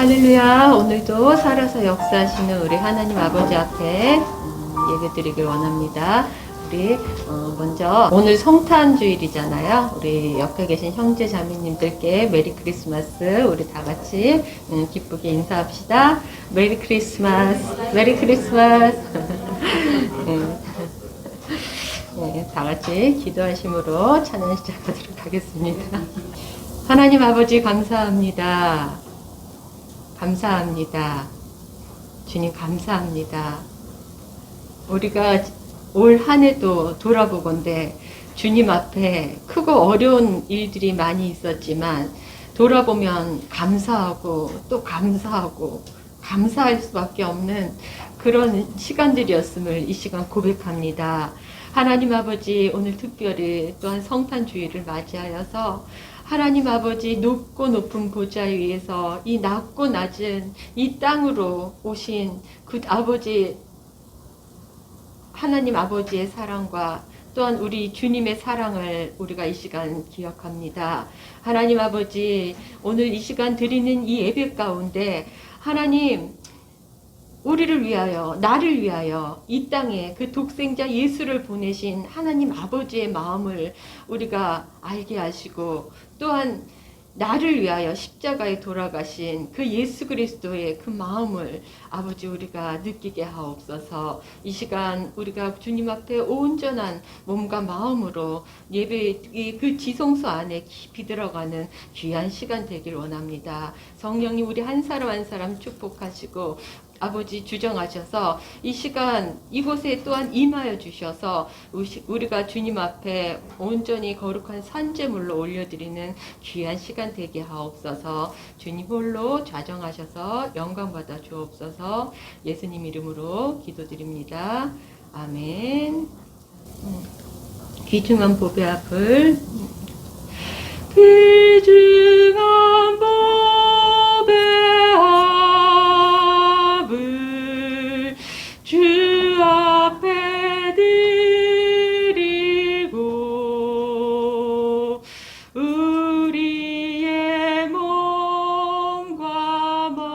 할렐루야. 오늘도 살아서 역사하시는 우리 하나님 아버지 앞에 예배 드리길 원합니다. 우리 먼저 오늘 성탄 주일이잖아요. 우리 옆에 계신 형제 자매님들께 메리 크리스마스 우리 다 같이 기쁘게 인사합시다. 메리 크리스마스, 메리 크리스마스. 네, 다 같이 기도하심으로 찬양 시작하도록 하겠습니다. 하나님 아버지 감사합니다. 감사합니다. 주님 감사합니다. 우리가 올 한 해도 돌아보건대 주님 앞에 크고 어려운 일들이 많이 있었지만 돌아보면 감사하고 또 감사하고 감사할 수밖에 없는 그런 시간들이었음을 이 시간 고백합니다. 하나님 아버지 오늘 특별히 또한 성탄 주일을 맞이하여서 하나님 아버지 높고 높은 보좌 위에서 이 낮고 낮은 이 땅으로 오신 그 아버지 하나님 아버지의 사랑과 또한 우리 주님의 사랑을 우리가 이 시간 기억합니다. 하나님 아버지 오늘 이 시간 드리는 이 예배 가운데 하나님 우리를 위하여 나를 위하여 이 땅에 그 독생자 예수를 보내신 하나님 아버지의 마음을 우리가 알게 하시고 또한 나를 위하여 십자가에 돌아가신 그 예수 그리스도의 그 마음을 아버지 우리가 느끼게 하옵소서. 이 시간 우리가 주님 앞에 온전한 몸과 마음으로 예배의 그 지성소 안에 깊이 들어가는 귀한 시간 되길 원합니다. 성령님 우리 한 사람 한 사람 축복하시고 아버지 주정하셔서 이 시간 이곳에 또한 임하여 주셔서 우리가 주님 앞에 온전히 거룩한 산제물로 올려드리는 귀한 시간 되게 하옵소서. 주님 홀로 좌정하셔서 영광받아 주옵소서. 예수님 이름으로 기도드립니다. 아멘. 귀중한 보배 앞을 귀중한 보배 앞을 주 앞에 드리고 우리의 몸과 마음도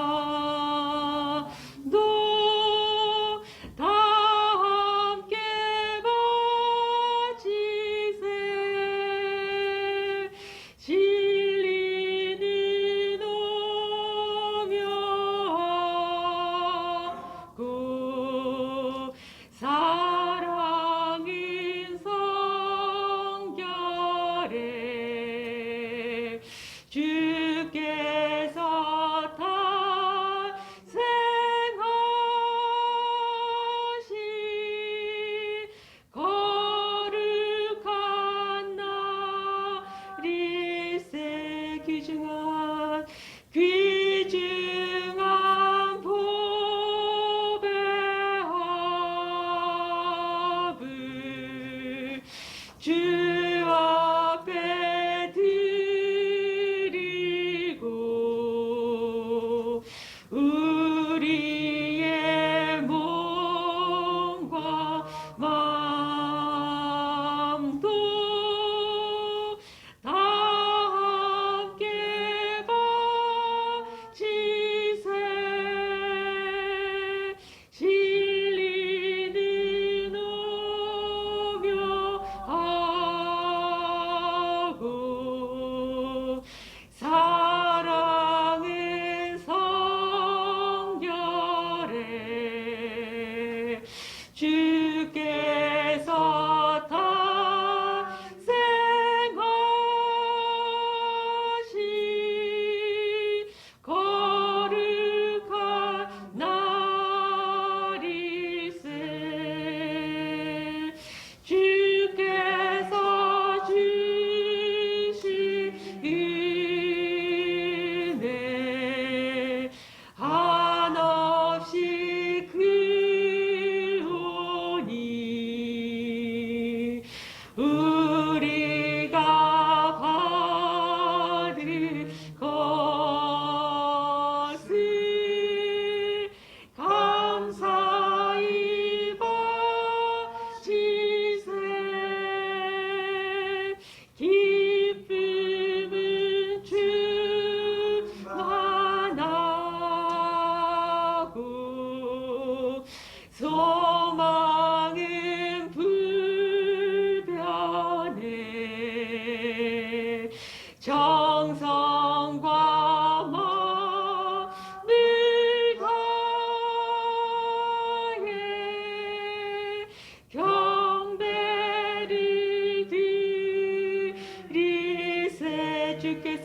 다 함께 바치세. 진리는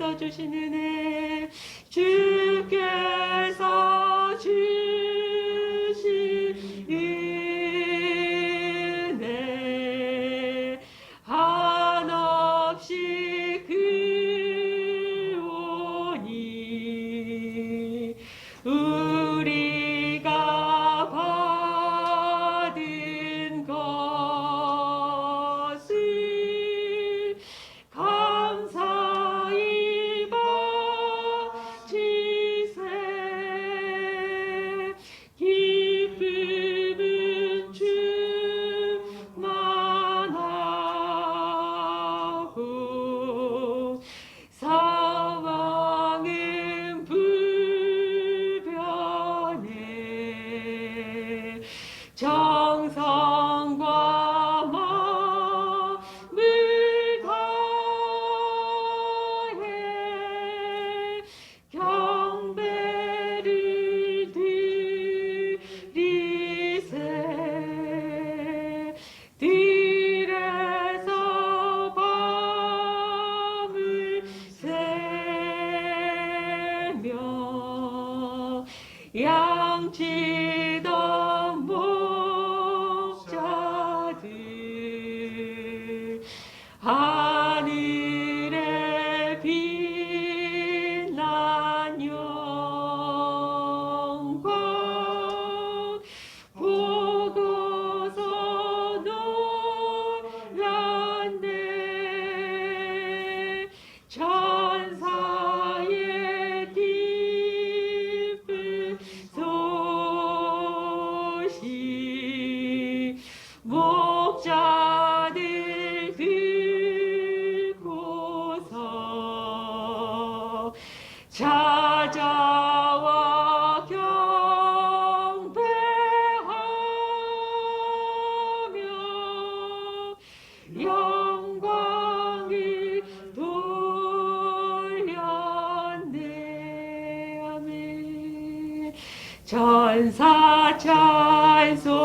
주께서 주신 은혜, 주께서 주신 은혜 한없이 크오니 우리가 받은 것을 감사히 바치세. 기쁨은 충만하고 사망은 불변해. 정성과 마음을 다해 경배를 드리세. 들에서 밤을 새며 양치던 목자들 하늘에 빛난 영광 보고서 놀랐네. 천사의 기쁜 소식 목자들 듣고서 찾아와 경배하며 영광을 돌렸네. 아멘. 천사 찬송하기를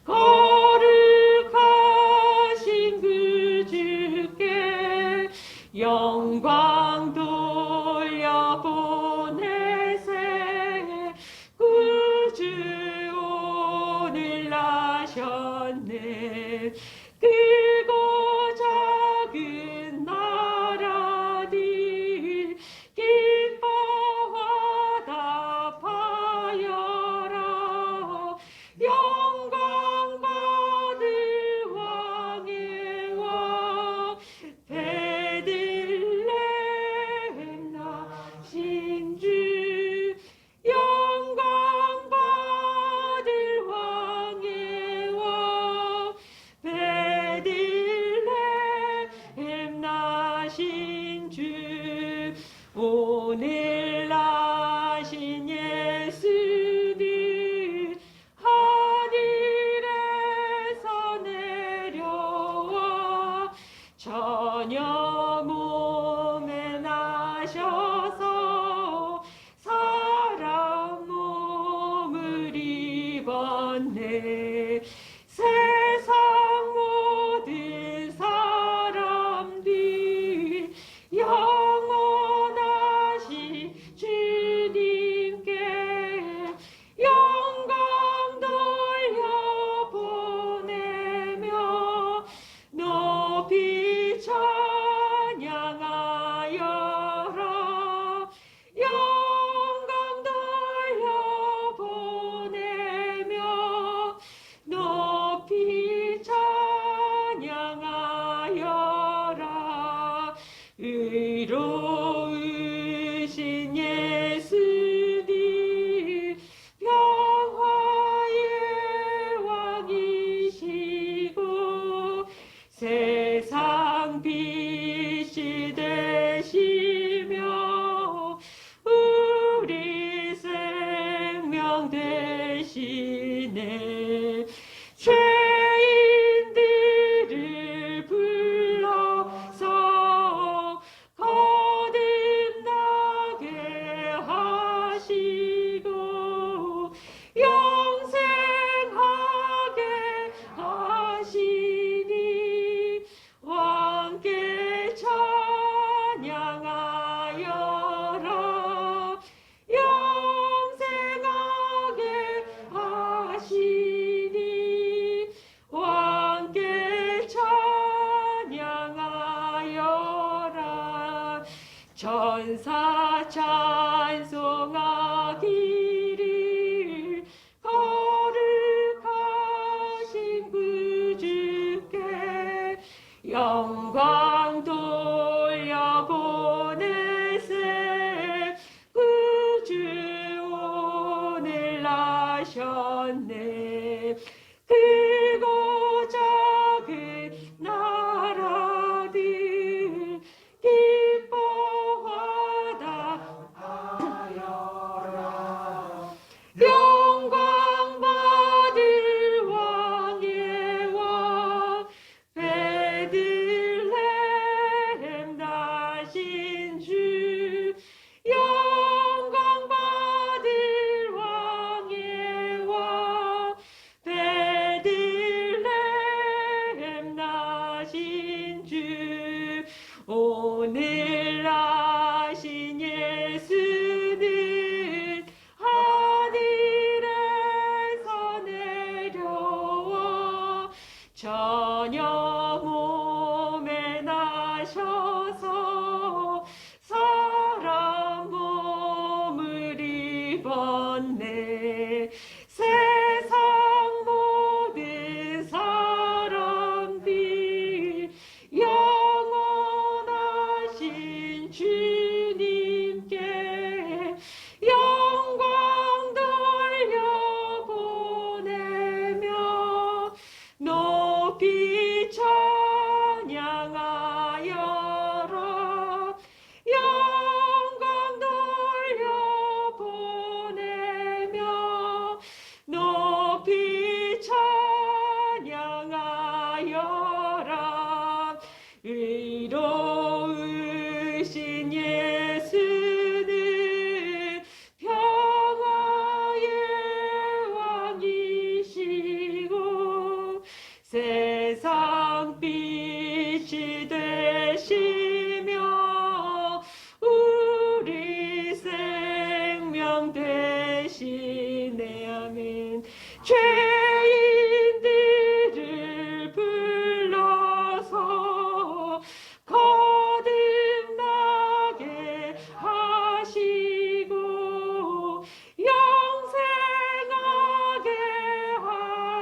거룩하신 그 주께 영광 돌려보내세. 구주 오늘 나셨네. 크고 작은 나라들 기뻐하다 파여라. 천사 찬송하기를 거룩하신 구주께 영광 돌려보내세. 구주 오늘 나셨네. 크고 작은 나라들 기뻐하다 영광 받을 왕의 왕 베들레헴 나신 주. 영광 받을 왕의 왕 베들레헴 나신 주. 오늘 나신 예수는 하늘에서 내려와 저녁 몸에 나셔서 사람 몸을 입었네. 세상 모든 사람들 영원하신 주님께 영광 돌려보내며 높이 찬양하여라. 영광 돌려보내며 높이 찬양하여라. 의로우신 예수는 평화의 왕이시고 세상 빛이 되시며 우리 생명 되시네. 아멘. 죄인들을 불러서 거듭나게 하시고 영생하게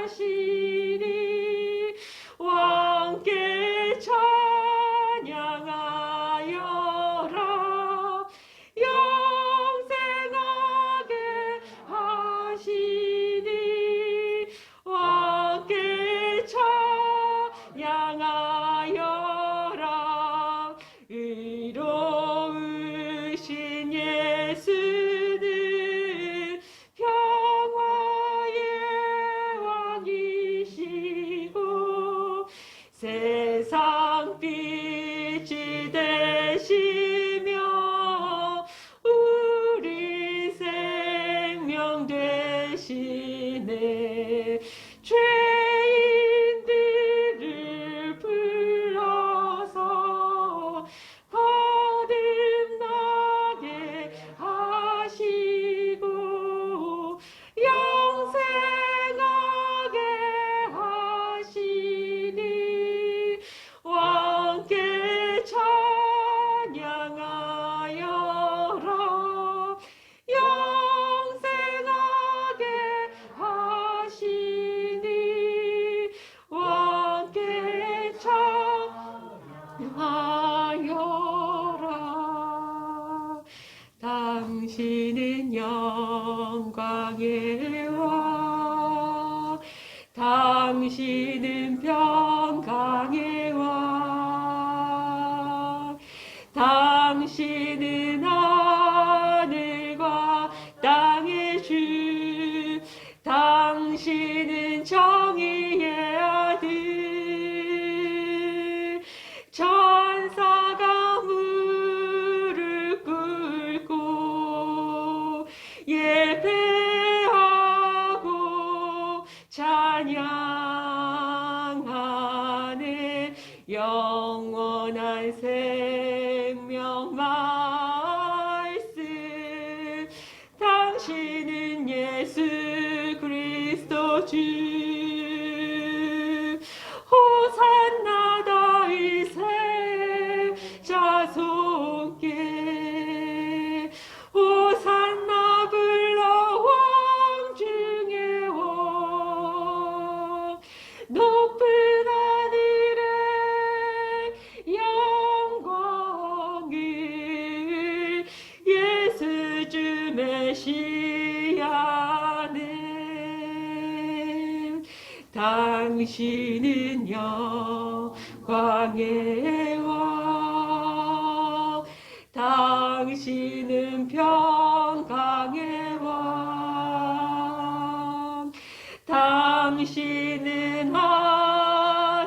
하시리. 왕께 찬양하여라. 영생하게 하시니 왕께 찬양하여라. 의로우신 예수는 평화의 왕이시고 세상 빛이 되시며 우리 생명 되시네. 죄인들을 불러서 거듭나게 하시고 영생하게 하시니 왕께 찬양하여라. 영생하게 하시니 왕께 찬양하여라. 당신은 영광의 왕, 당신은 평강의 왕, 당신은 하늘과 땅의 주, 당신은 정의의 아들. 천사가 무릎 꿇고 예배하고 찬양하는 영원한 생명 말씀. 당신은 예수 그리스도 주. 호산나 다윗의 자손께 메시아네 당신은 영광의 왕 당신은 평강의 왕 당신은 하늘과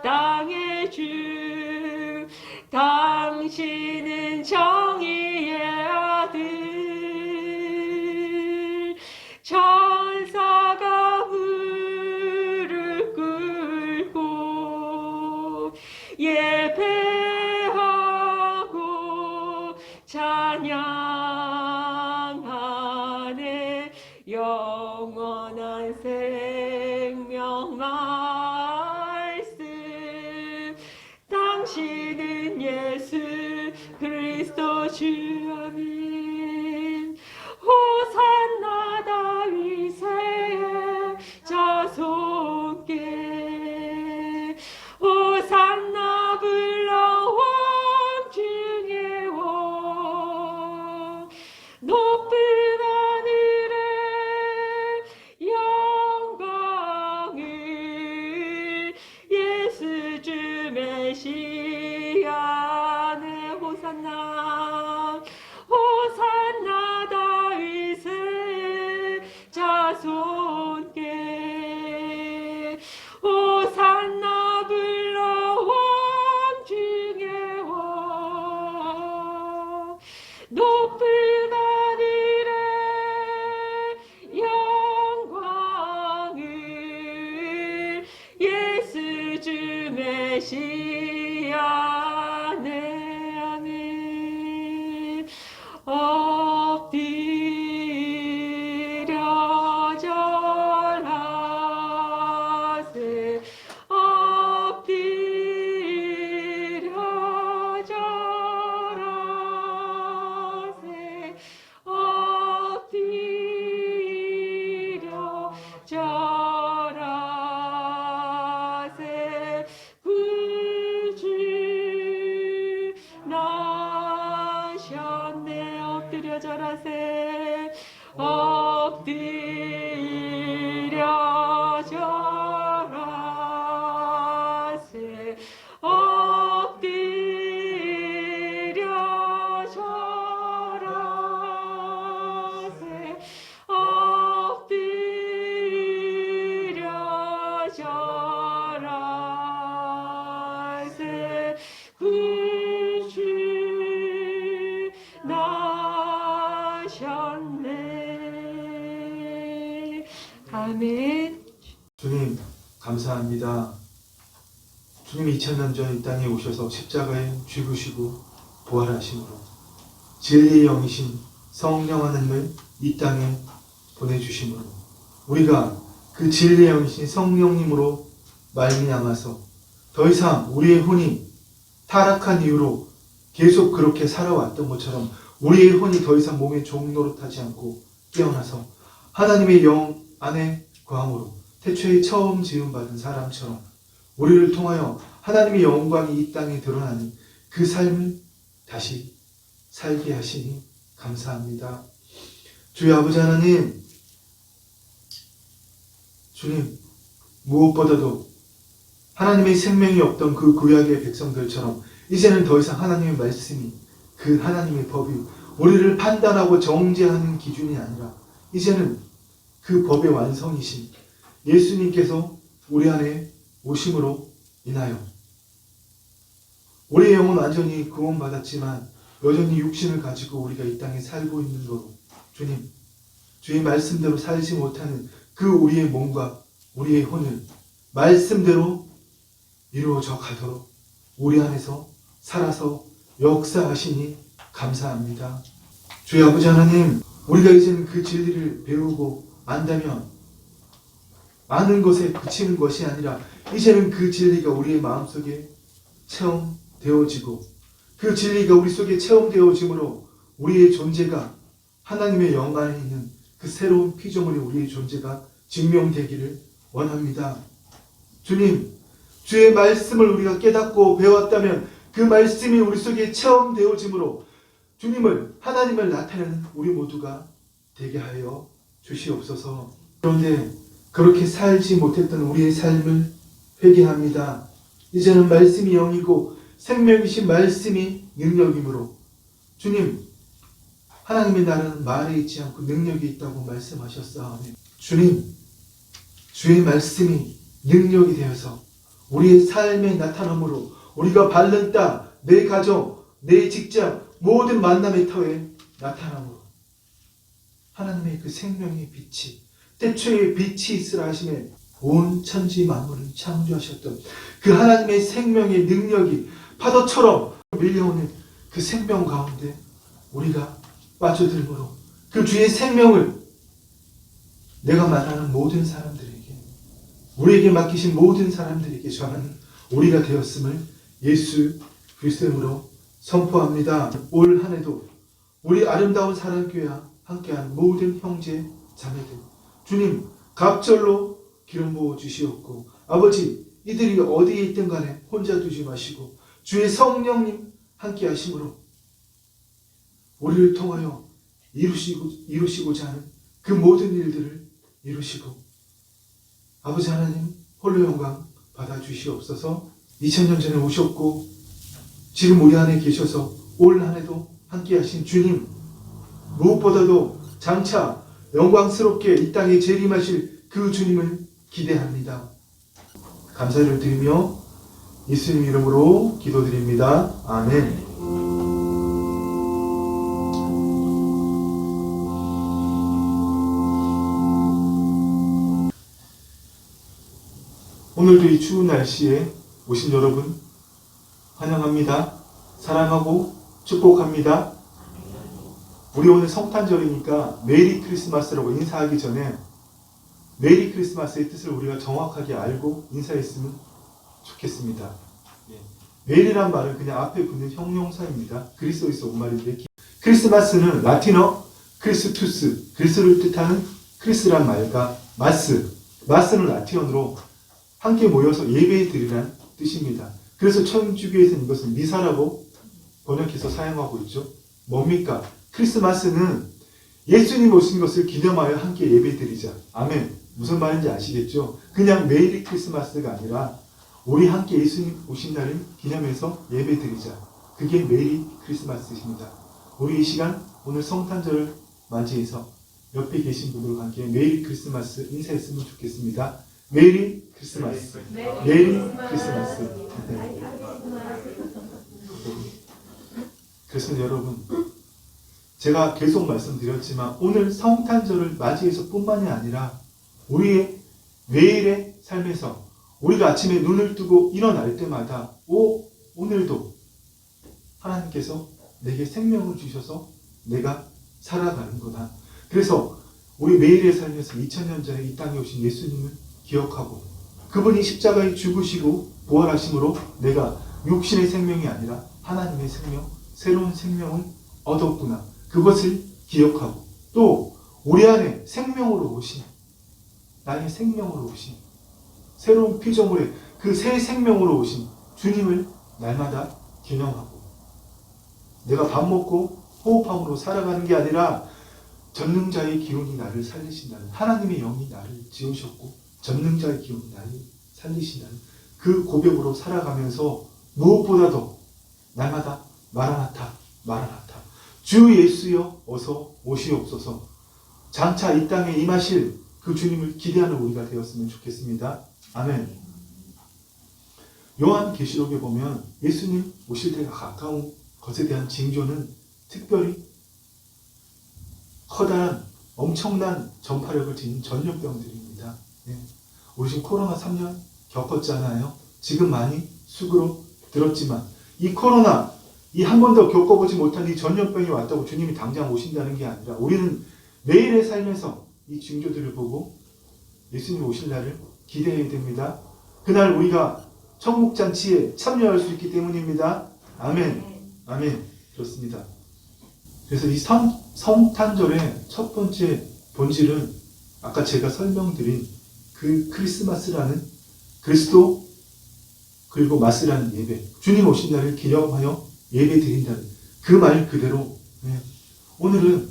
땅의 주 당신은 정의의 아들 천사가 무릎 꿇고 예배하고 찬양하네 영원한 생명 말씀 당신은 예수 그리스도 주 아멘 호산나 다윗의 자손께 호산나 불러 왕 중의 왕 높은 하늘에 영광을 예수 주 메시아네 호산나 호산나 다윗의 자손께 호산나 불러 왕 중의 왕 높은 하늘에 영광을 예수 주 메시아네 아멘 엎드려 절하세 엎드려 절하세 엎드려 절하세 구주 나셨네 엎드려 절하세 엎드려 절하세 엎드려 절하세 엎드려 절하세 구주 나셨네 아멘 주님 감사합니다. 주님 2000년 전 이 땅에 오셔서 십자가에 죽으시고 부활하심으로 진리의 영이신 성령 하나님을 이 땅에 보내주심으로 우리가 그 진리의 영이신 성령님으로 말미암아서 더 이상 우리의 혼이 타락한 이유로 계속 그렇게 살아왔던 것처럼 우리의 혼이 더 이상 몸의 종 노릇하지 않고 깨어나서 하나님의 영 안에 거함으로 태초에 처음 지음받은 사람처럼 우리를 통하여 하나님의 영광이 이 땅에 드러나는 그 삶을 다시 살게 하시니 감사합니다. 주의 아버지 하나님, 주님 무엇보다도 하나님의 생명이 없던 그 구약의 백성들처럼 이제는 더 이상 하나님의 말씀이 그 하나님의 법이 우리를 판단하고 정죄하는 기준이 아니라 이제는 그 법의 완성이신 예수님께서 우리 안에 오심으로 인하여 우리의 영은 완전히 구원받았지만 여전히 육신을 가지고 우리가 이 땅에 살고 있는 거로 주님, 주의 말씀대로 살지 못하는 그 우리의 몸과 우리의 혼을 말씀대로 이루어져 가도록 우리 안에서 살아서 역사하시니 감사합니다. 주의 아버지 하나님, 우리가 이제는 그 진리를 배우고 안다면 아는 것에 그치는 것이 아니라 이제는 그 진리가 우리의 마음속에 체험되어지고 그 진리가 우리 속에 체험되어짐으로 우리의 존재가 하나님의 영 안에 있는 그 새로운 피조물이 우리의 존재가 증명되기를 원합니다. 주님, 주의 말씀을 우리가 깨닫고 배웠다면 그 말씀이 우리 속에 체험되어짐으로 주님을, 하나님을 나타내는 우리 모두가 되게 하여 주시옵소서. 그런데 그렇게 살지 못했던 우리의 삶을 회개합니다. 이제는 말씀이 영이고 생명이신 말씀이 능력이므로 주님, 하나님의 나라는 말에 있지 않고 능력이 있다고 말씀하셨사오니 주님, 주의 말씀이 능력이 되어서 우리의 삶에 나타남으로 우리가 밟는 땅, 내 가정, 내 직장, 모든 만남의 터에 나타남으로 하나님의 그 생명의 빛이, 태초에 빛이 있으라 하심에 온 천지 만물을 창조하셨던 그 하나님의 생명의 능력이 파도처럼 밀려오는 그 생명 가운데 우리가 빠져들므로 그 주의 생명을 내가 말하는 모든 사람들에게, 우리에게 맡기신 모든 사람들에게 전하는 우리가 되었음을 예수 그리스도의 이름으로 선포합니다. 올 한 해도 우리 아름다운 사랑교회와 함께한 모든 형제 자매들, 주님 갑절로 기름 부어 주시옵고, 아버지 이들이 어디에 있든 간에 혼자 두지 마시고 주의 성령님 함께 하심으로 우리를 통하여 이루시고자 하는 그 모든 일들을 이루시고, 아버지 하나님 홀로 영광 받아 주시옵소서. 2000년 전에 오셨고 지금 우리 안에 계셔서 올 한 해도 함께 하신 주님, 무엇보다도 장차 영광스럽게 이 땅에 재림하실 그 주님을 기대합니다. 감사를 드리며 예수님 이름으로 기도드립니다. 아멘. 오늘도 이 추운 날씨에 오신 여러분 환영합니다. 사랑하고 축복합니다. 우리 오늘 성탄절이니까 메리 크리스마스라고 인사하기 전에 메리 크리스마스의 뜻을 우리가 정확하게 알고 인사했으면 좋겠습니다. 메리란 말은 그냥 앞에 붙는 형용사입니다. 그리스어에서 온 말인데, 크리스마스는 라틴어 크리스투스, 그리스도를 뜻하는 크리스란 말과 마스는 라틴어로 함께 모여서 예배 드리라는 뜻입니다. 그래서 천주교에서는 이것을 미사라고 번역해서 사용하고 있죠. 뭡니까? 크리스마스는 예수님 오신 것을 기념하여 함께 예배 드리자. 아멘. 무슨 말인지 아시겠죠? 그냥 메리 크리스마스가 아니라 우리 함께 예수님 오신 날을 기념해서 예배 드리자. 그게 메리 크리스마스입니다. 우리 이 시간 오늘 성탄절을 맞이해서 옆에 계신 분들과 함께 메리 크리스마스 인사했으면 좋겠습니다. 메리 크리스마스. 메리 크리스마스. 그래서 여러분, 제가 계속 말씀드렸지만 오늘 성탄절을 맞이해서 뿐만이 아니라 우리의 매일의 삶에서 우리가 아침에 눈을 뜨고 일어날 때마다 오늘도 하나님께서 내게 생명을 주셔서 내가 살아가는구나. 그래서 우리 매일의 삶에서 2000년 전에 이 땅에 오신 예수님을 기억하고 그분이 십자가에 죽으시고 부활하심으로 내가 육신의 생명이 아니라 하나님의 생명, 새로운 생명을 얻었구나. 그것을 기억하고 또 우리 안에 생명으로 오신, 나의 생명으로 오신, 새로운 피조물의 그 새 생명으로 오신 주님을 날마다 기념하고, 내가 밥 먹고 호흡함으로 살아가는 게 아니라 전능자의 기운이 나를 살리신다는, 하나님의 영이 나를 지으셨고 전능자의 기운이 나를 살리신다는 그 고백으로 살아가면서 무엇보다도 날마다 마라나타, 마라나타, 주 예수여 어서 오시옵소서, 장차 이 땅에 임하실 그 주님을 기대하는 우리가 되었으면 좋겠습니다. 아멘. 요한계시록에 보면 예수님 오실 때가 가까운 것에 대한 징조는 특별히 커다란 엄청난 전파력을 지닌 전염병들입니다. 우리 지금 코로나 3년 겪었잖아요. 지금 많이 수그러들었지만 이 코로나, 이 한 번도 겪어보지 못한 이 전염병이 왔다고 주님이 당장 오신다는 게 아니라 우리는 매일의 삶에서 이 징조들을 보고 예수님 오실 날을 기대해야 됩니다. 그날 우리가 천국잔치에 참여할 수 있기 때문입니다. 아멘. 아멘. 그렇습니다. 그래서 이 성탄절의 첫 번째 본질은 아까 제가 설명드린 그 크리스마스라는 그리스도 그리고 마스라는 예배, 주님 오신 날을 기념하여 예배 드린다는 그 말 그대로 네. 오늘은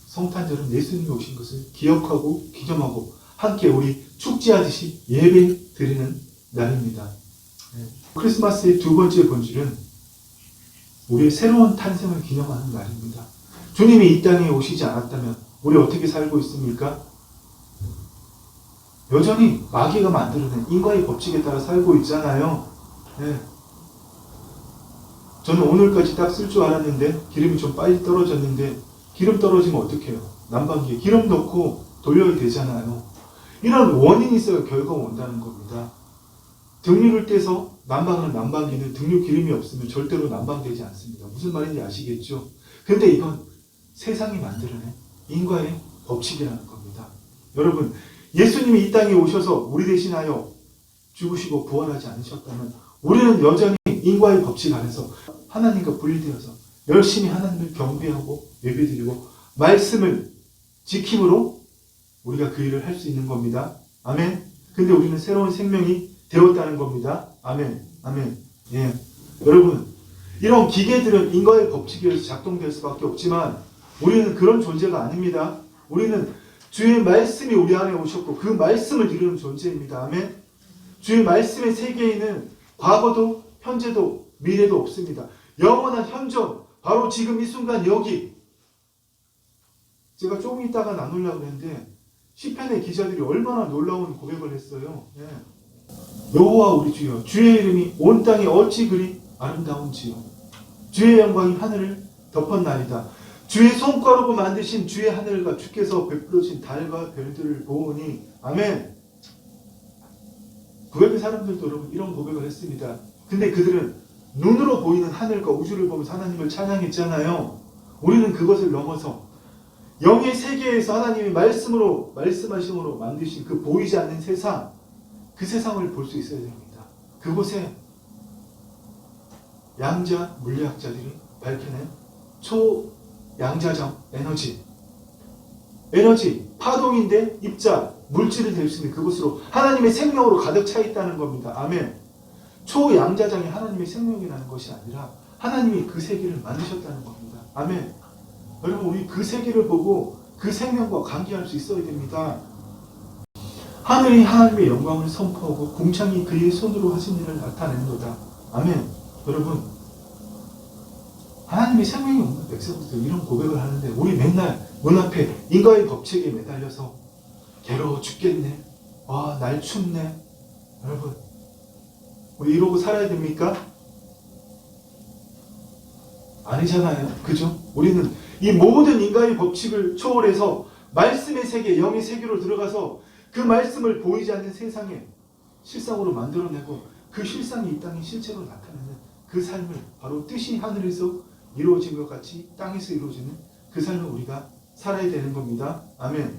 성탄절은 예수님이 오신 것을 기억하고 기념하고 함께 우리 축제하듯이 예배 드리는 날입니다. 네. 크리스마스의 두 번째 본질은 우리의 새로운 탄생을 기념하는 날입니다. 주님이 이 땅에 오시지 않았다면 우리 어떻게 살고 있습니까? 여전히 마귀가 만들어낸 인과의 법칙에 따라 살고 있잖아요. 네. 저는 오늘까지 딱 쓸 줄 알았는데 기름이 좀 빨리 떨어졌는데 기름 떨어지면 어떡해요? 난방기에 기름 넣고 돌려야 되잖아요. 이런 원인이 있어야 결과가 온다는 겁니다. 등유를 떼서 난방하는 난방기는 등유 기름이 없으면 절대로 난방되지 않습니다. 무슨 말인지 아시겠죠? 근데 이건 세상이 만들어낸 인과의 법칙이라는 겁니다. 여러분, 예수님이 이 땅에 오셔서 우리 대신하여 죽으시고 부활하지 않으셨다면 우리는 여전히 인과의 법칙 안에서 하나님과 분리되어서 열심히 하나님을 경배하고 예배드리고 말씀을 지킴으로 우리가 그 일을 할 수 있는 겁니다. 아멘. 근데 우리는 새로운 생명이 되었다는 겁니다. 아멘. 아멘. 예. 여러분, 이런 기계들은 인과의 법칙에 의해서 작동될 수밖에 없지만 우리는 그런 존재가 아닙니다. 우리는 주의 말씀이 우리 안에 오셨고 그 말씀을 이루는 존재입니다. 아멘. 주의 말씀의 세계에는 과거도 현재도 미래도 없습니다. 영원한 현존, 바로 지금 이 순간 여기. 제가 조금 있다가 나누려고 했는데 시편의 기자들이 얼마나 놀라운 고백을 했어요. 예. 여호와 우리 주여, 주의 이름이 온 땅에 어찌 그리 아름다운지요. 주의 영광이 하늘을 덮었나이다. 주의 손가락으로 만드신 주의 하늘과 주께서 베풀어진 달과 별들을 보오니. 아멘. 구약의 사람들도 여러분 이런 고백을 했습니다. 근데 그들은 눈으로 보이는 하늘과 우주를 보면서 하나님을 찬양했잖아요. 우리는 그것을 넘어서 영의 세계에서 하나님이 말씀하심으로 만드신 그 보이지 않는 세상, 그 세상을 볼 수 있어야 됩니다. 그곳에 양자 물리학자들이 밝혀낸 초양자적 에너지, 파동인데 입자, 물질을 낼 수 있는 그곳으로 하나님의 생명으로 가득 차 있다는 겁니다. 아멘. 초양자장이 하나님의 생명이라는 것이 아니라 하나님이 그 세계를 만드셨다는 겁니다. 아멘. 여러분, 우리 그 세계를 보고 그 생명과 관계할 수 있어야 됩니다. 하늘이 하나님의 영광을 선포하고 궁창이 그의 손으로 하신 일을 나타내는도다. 아멘. 여러분, 하나님의 생명이 없는 백성들 이런 고백을 하는데 우리 맨날 문 앞에 인과의 법칙에 매달려서 괴로워 죽겠네. 와, 날 춥네. 여러분, 우리 이러고 살아야 됩니까? 아니잖아요. 그죠? 우리는 이 모든 인간의 법칙을 초월해서 말씀의 세계, 영의 세계로 들어가서 그 말씀을 보이지 않는 세상에 실상으로 만들어내고 그 실상이 이 땅에 실제로 나타내는 그 삶을 바로 뜻이 하늘에서 이루어진 것 같이 땅에서 이루어지는 그 삶을 우리가 살아야 되는 겁니다. 아멘.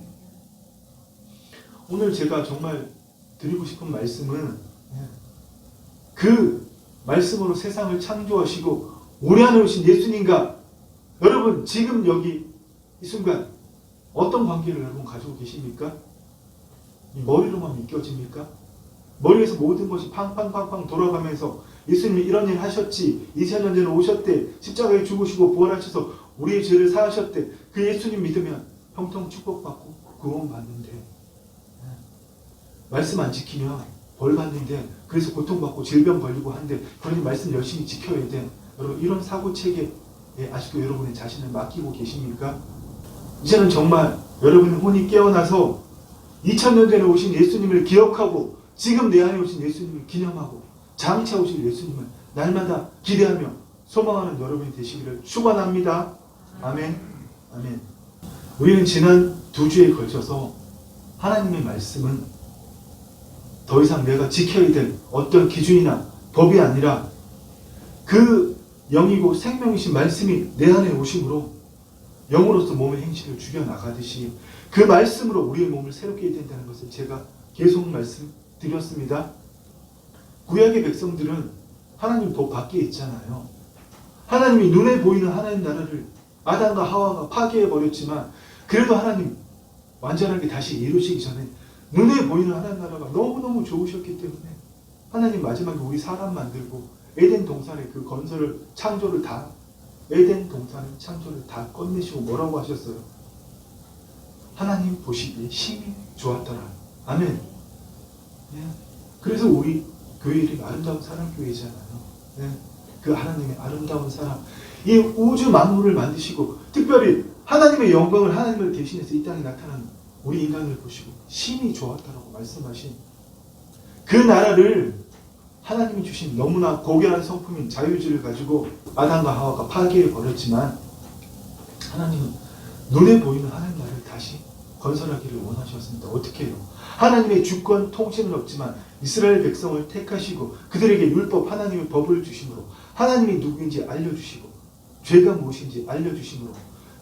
오늘 제가 정말 드리고 싶은 말씀은 그 말씀으로 세상을 창조하시고 우리 안에 오신 예수님과 여러분 지금 여기 이 순간 어떤 관계를 여러분 가지고 계십니까? 이 머리로만 믿겨집니까? 머리에서 모든 것이 팡팡팡팡 돌아가면서 예수님이 이런 일 하셨지, 2000년 전에 오셨대, 십자가에 죽으시고 부활하셔서 우리의 죄를 사하셨대, 그 예수님 믿으면 형통 축복받고 구원받는데, 말씀 안 지키면 벌 받는데, 그래서 고통받고 질병 걸리고 한데, 그러니 말씀 열심히 지켜야 돼. 여러분, 이런 사고체계에 아직도 여러분의 자신을 맡기고 계십니까? 이제는 정말 여러분의 혼이 깨어나서 2000년 전에 오신 예수님을 기억하고 지금 내 안에 오신 예수님을 기념하고 장차 오실 예수님을 날마다 기대하며 소망하는 여러분이 되시기를 축원합니다. 아멘. 아멘. 우리는 지난 2주에 걸쳐서 하나님의 말씀은 더 이상 내가 지켜야 될 어떤 기준이나 법이 아니라 그 영이고 생명이신 말씀이 내 안에 오심으로 영으로서 몸의 행실을 죽여나가듯이 그 말씀으로 우리의 몸을 새롭게 해야 된다는 것을 제가 계속 말씀드렸습니다. 구약의 백성들은 하나님 법 밖에 있잖아요. 하나님이 눈에 보이는 하나님 나라를 아담과 하와가 파괴해버렸지만 그래도 하나님 완전하게 다시 이루시기 전에 눈에 보이는 하나님 나라가 너무너무 좋으셨기 때문에 하나님 마지막에 우리 사람 만들고 에덴 동산의 그 건설을 창조를 다 에덴 동산의 창조를 다 꺼내시고 뭐라고 하셨어요? 하나님 보시기에 심히 좋았더라. 아멘. 예. 그래서 우리 교회 이름이 아름다운 사랑교회잖아요. 예. 그 하나님의 아름다운 사랑, 이 우주 만물을 만드시고 특별히 하나님의 영광을 하나님을 대신해서 이 땅에 나타난 우리 인간을 보시고 심히 좋았다라고 말씀하신 그 나라를 하나님이 주신 너무나 고귀한 성품인 자유주의를 가지고 아담과 하와가 파괴해 버렸지만 하나님은 눈에 보이는 하나님 나라를 다시 건설하기를 원하셨습니다. 어떻게 해요? 하나님의 주권 통치는 없지만 이스라엘 백성을 택하시고 그들에게 율법 하나님의 법을 주심으로 하나님이 누구인지 알려주시고 죄가 무엇인지 알려주심으로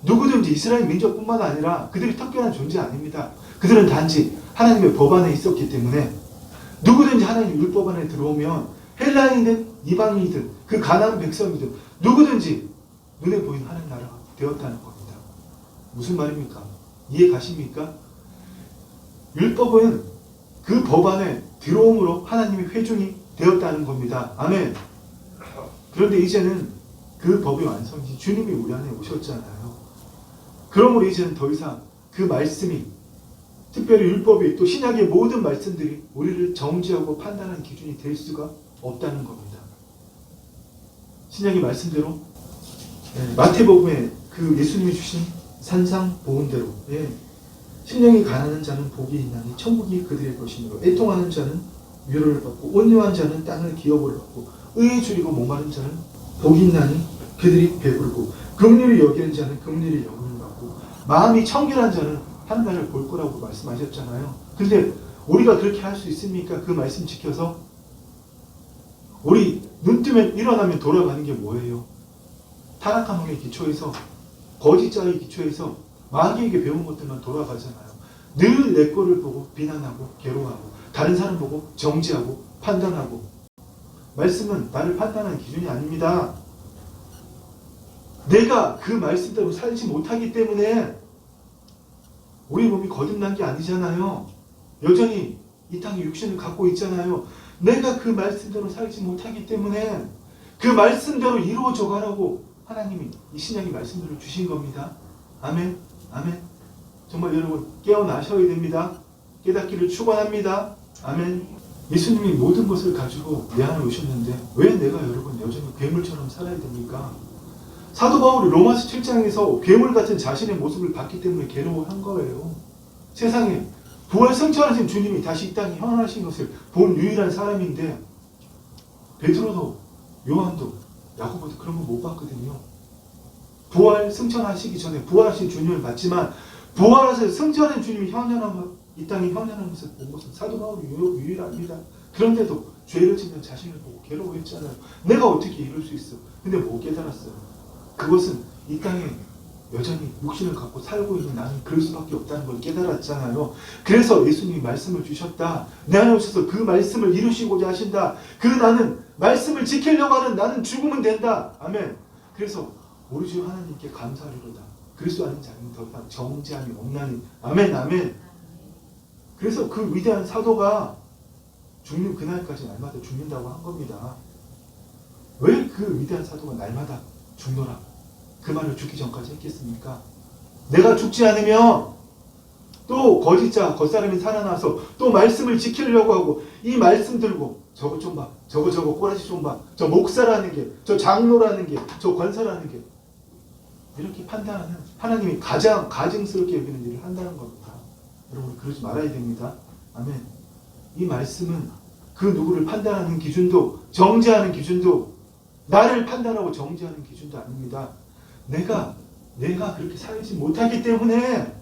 누구든지 이스라엘 민족뿐만 아니라 그들이 특별한 존재 아닙니다. 그들은 단지 하나님의 법 안에 있었기 때문에 누구든지 하나님의 율법 안에 들어오면 헬라인이든 이방인이든 그 가나안 백성이든 누구든지 눈에 보이는 하나님 나라가 되었다는 겁니다. 무슨 말입니까? 이해 가십니까? 율법은 그 법 안에 들어옴으로 하나님의 회중이 되었다는 겁니다. 아멘. 그런데 이제는 그 법의 완성이 주님이 우리 안에 오셨잖아요. 그러므로 이제는 더 이상 그 말씀이 특별히 율법이 또 신약의 모든 말씀들이 우리를 정죄하고 판단하는 기준이 될 수가 없다는 겁니다. 신약의 말씀대로 마태복음에 그 예수님이 주신 산상보훈대로 심령이 가난한 자는 복이 있나니 천국이 그들의 것이므로 애통하는 자는 위로를 받고 온유한 자는 땅을 기업으로 받고 의에 줄이고 목마른 자는 복이 있나니 그들이 배부르고 긍휼히 여기는 자는 긍휼히 여김을 받고 마음이 청결한 자는 하나님을 볼 거라고 말씀하셨잖아요. 근데 우리가 그렇게 할 수 있습니까? 그 말씀 지켜서 우리 눈 뜨면 일어나면 돌아가는 게 뭐예요? 타락한 몸의 기초에서 거짓자의 기초에서 마귀에게 배운 것들만 돌아가잖아요. 늘 내 거를 보고 비난하고 괴로워하고 다른 사람 보고 정죄하고 판단하고 말씀은 나를 판단하는 기준이 아닙니다. 내가 그 말씀대로 살지 못하기 때문에 우리 몸이 거듭난 게 아니잖아요. 여전히 이 땅에 육신을 갖고 있잖아요. 내가 그 말씀대로 살지 못하기 때문에 그 말씀대로 이루어져 가라고 하나님이 이 신약의 말씀들을 주신 겁니다. 아멘. 아멘. 정말 여러분 깨어나셔야 됩니다. 깨닫기를 축원합니다. 아멘. 예수님이 모든 것을 가지고 내 안에 오셨는데 왜 내가 여러분 여전히 괴물처럼 살아야 됩니까? 사도 바울이 로마서 7장에서 괴물 같은 자신의 모습을 봤기 때문에 괴로워한 거예요. 세상에 부활 승천하신 주님이 다시 이 땅에 현현하신 것을 본 유일한 사람인데 베드로도 요한도 야고보도 그런 거 못 봤거든요. 부활 승천하시기 전에 부활하신 주님을 봤지만 부활하셔서 승천한 주님이 이 땅에 현현한 것을 본 것은 사도 바울이 유일합니다. 그런데도 죄를 짓는 자신을 보고 괴로워했잖아요. 내가 어떻게 이럴 수 있어? 근데 못 깨달았어요. 그것은 이 땅에 여전히 육신을 갖고 살고 있는 나는 그럴 수밖에 없다는 걸 깨달았잖아요. 그래서 예수님이 말씀을 주셨다. 내 안에 오셔서 그 말씀을 이루시고자 하신다. 그 나는 말씀을 지키려고 하는 나는 죽으면 된다. 아멘. 그래서 우리 주 하나님께 감사하리로다. 그리스도 아닌 자는 더 이상 정죄함이 없나니. 아멘. 아멘. 그래서 그 위대한 사도가 죽는 그날까지 날마다 죽는다고 한 겁니다. 왜 그 위대한 사도가 날마다 죽노라 그 말을 죽기 전까지 했겠습니까? 내가 죽지 않으면 또 거짓자 겉사람이 살아나서 또 말씀을 지키려고 하고 이 말씀 들고 저거 좀 봐, 저거 꼬라지 좀 봐, 저 목사라는 게, 저 장로라는 게, 저 권사라는 게 이렇게 판단하는 하나님이 가장 가증스럽게 여기는 일을 한다는 겁니다. 여러분 그러지 말아야 됩니다. 아멘. 이 말씀은 그 누구를 판단하는 기준도 정죄하는 기준도 나를 판단하고 정죄하는 기준도 아닙니다. 내가 그렇게 살지 못하기 때문에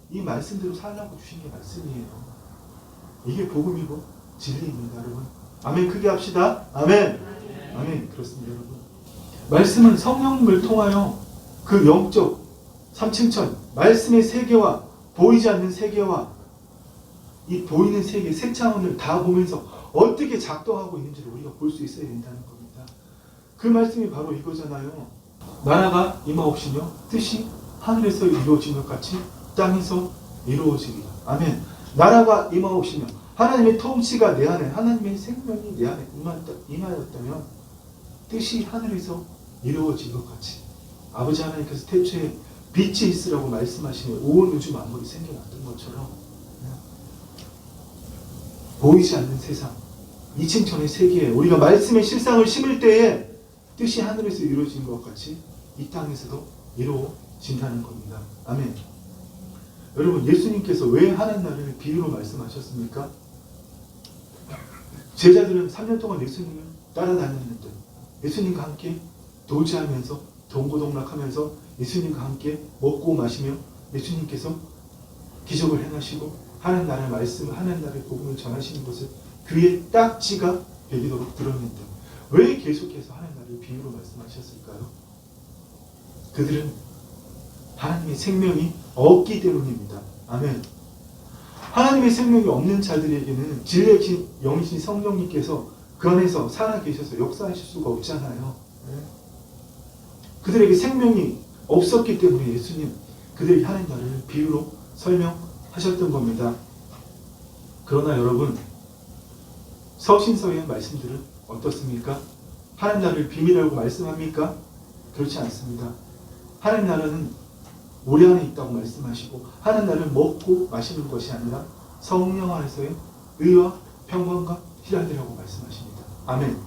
이 말씀대로 살라고 주신 게 말씀이에요. 이게 복음이고 진리입니다, 여러분. 아멘. 크게 합시다. 아멘. 아멘. 그렇습니다, 여러분. 말씀은 성령님을 통하여 그 영적 3층천 말씀의 세계와 보이지 않는 세계와 이 보이는 세계 세 차원을 다 보면서 어떻게 작동하고 있는지를 우리가 볼 수 있어야 된다는 겁니다. 그 말씀이 바로 이거잖아요. 나라가 임하옵시며 뜻이 하늘에서 이루어진 것 같이 땅에서 이루어지리라. 아멘. 나라가 임하옵시며 하나님의 통치가 내 안에 하나님의 생명이 내 안에 임하였다면 뜻이 하늘에서 이루어진 것 같이 아버지 하나님께서 태초에 빛이 있으라고 말씀하시면 온 우주 만물이 생겨났던 것처럼 보이지 않는 세상, 이층천의 세계에 우리가 말씀의 실상을 심을 때에 뜻이 하늘에서 이루어진 것 같이 이 땅에서도 이루어진다는 겁니다. 아멘. 여러분, 예수님께서 왜 하는 날을 비유로 말씀하셨습니까? 제자들은 3년 동안 예수님을 따라다녔는데 예수님과 함께 도지하면서 동고동락하면서 예수님과 함께 먹고 마시며 예수님께서 기적을 행하시고 하는 날의 말씀, 하는 날의 복음을 전하시는 것을 그의 딱지가 베기도록 들었는데 왜 계속해서 하는 날을 비유로 말씀하셨을까요? 그들은 하나님의 생명이 없기 때문입니다. 아멘. 하나님의 생명이 없는 자들에게는 진리의 영이신 성령님께서 그 안에서 살아계셔서 역사하실 수가 없잖아요. 그들에게 생명이 없었기 때문에 예수님 그들이 하는 날을 비유로 설명하셨던 겁니다. 그러나 여러분, 서신서의 말씀들은 어떻습니까? 하는 날을 비밀이라고 말씀합니까? 그렇지 않습니다. 하는 날은 우리 안에 있다고 말씀하시고 하는 날은 먹고 마시는 것이 아니라 성령 안에서의 의와 평강과 희락이라고 말씀하십니다. 아멘.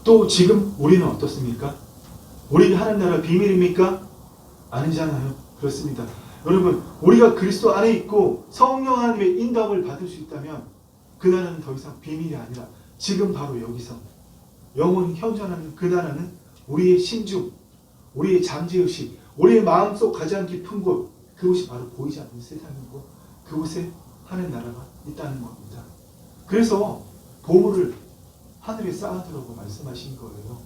또 지금 우리는 어떻습니까? 우리가 하는 나라 비밀입니까? 아니잖아요. 그렇습니다. 여러분, 우리가 그리스도 안에 있고 성령 하나님의 인도함을 받을 수 있다면 그 나라는 더 이상 비밀이 아니라 지금 바로 여기서 영원히 현존하는 그 나라는 우리의 심중, 우리의 잠재의식, 우리의 마음속 가장 깊은 곳, 그곳이 바로 보이지 않는 세상이고 그곳에 하는 나라가 있다는 겁니다. 그래서 보물을 하늘에 쌓아두라고 말씀하신 거예요.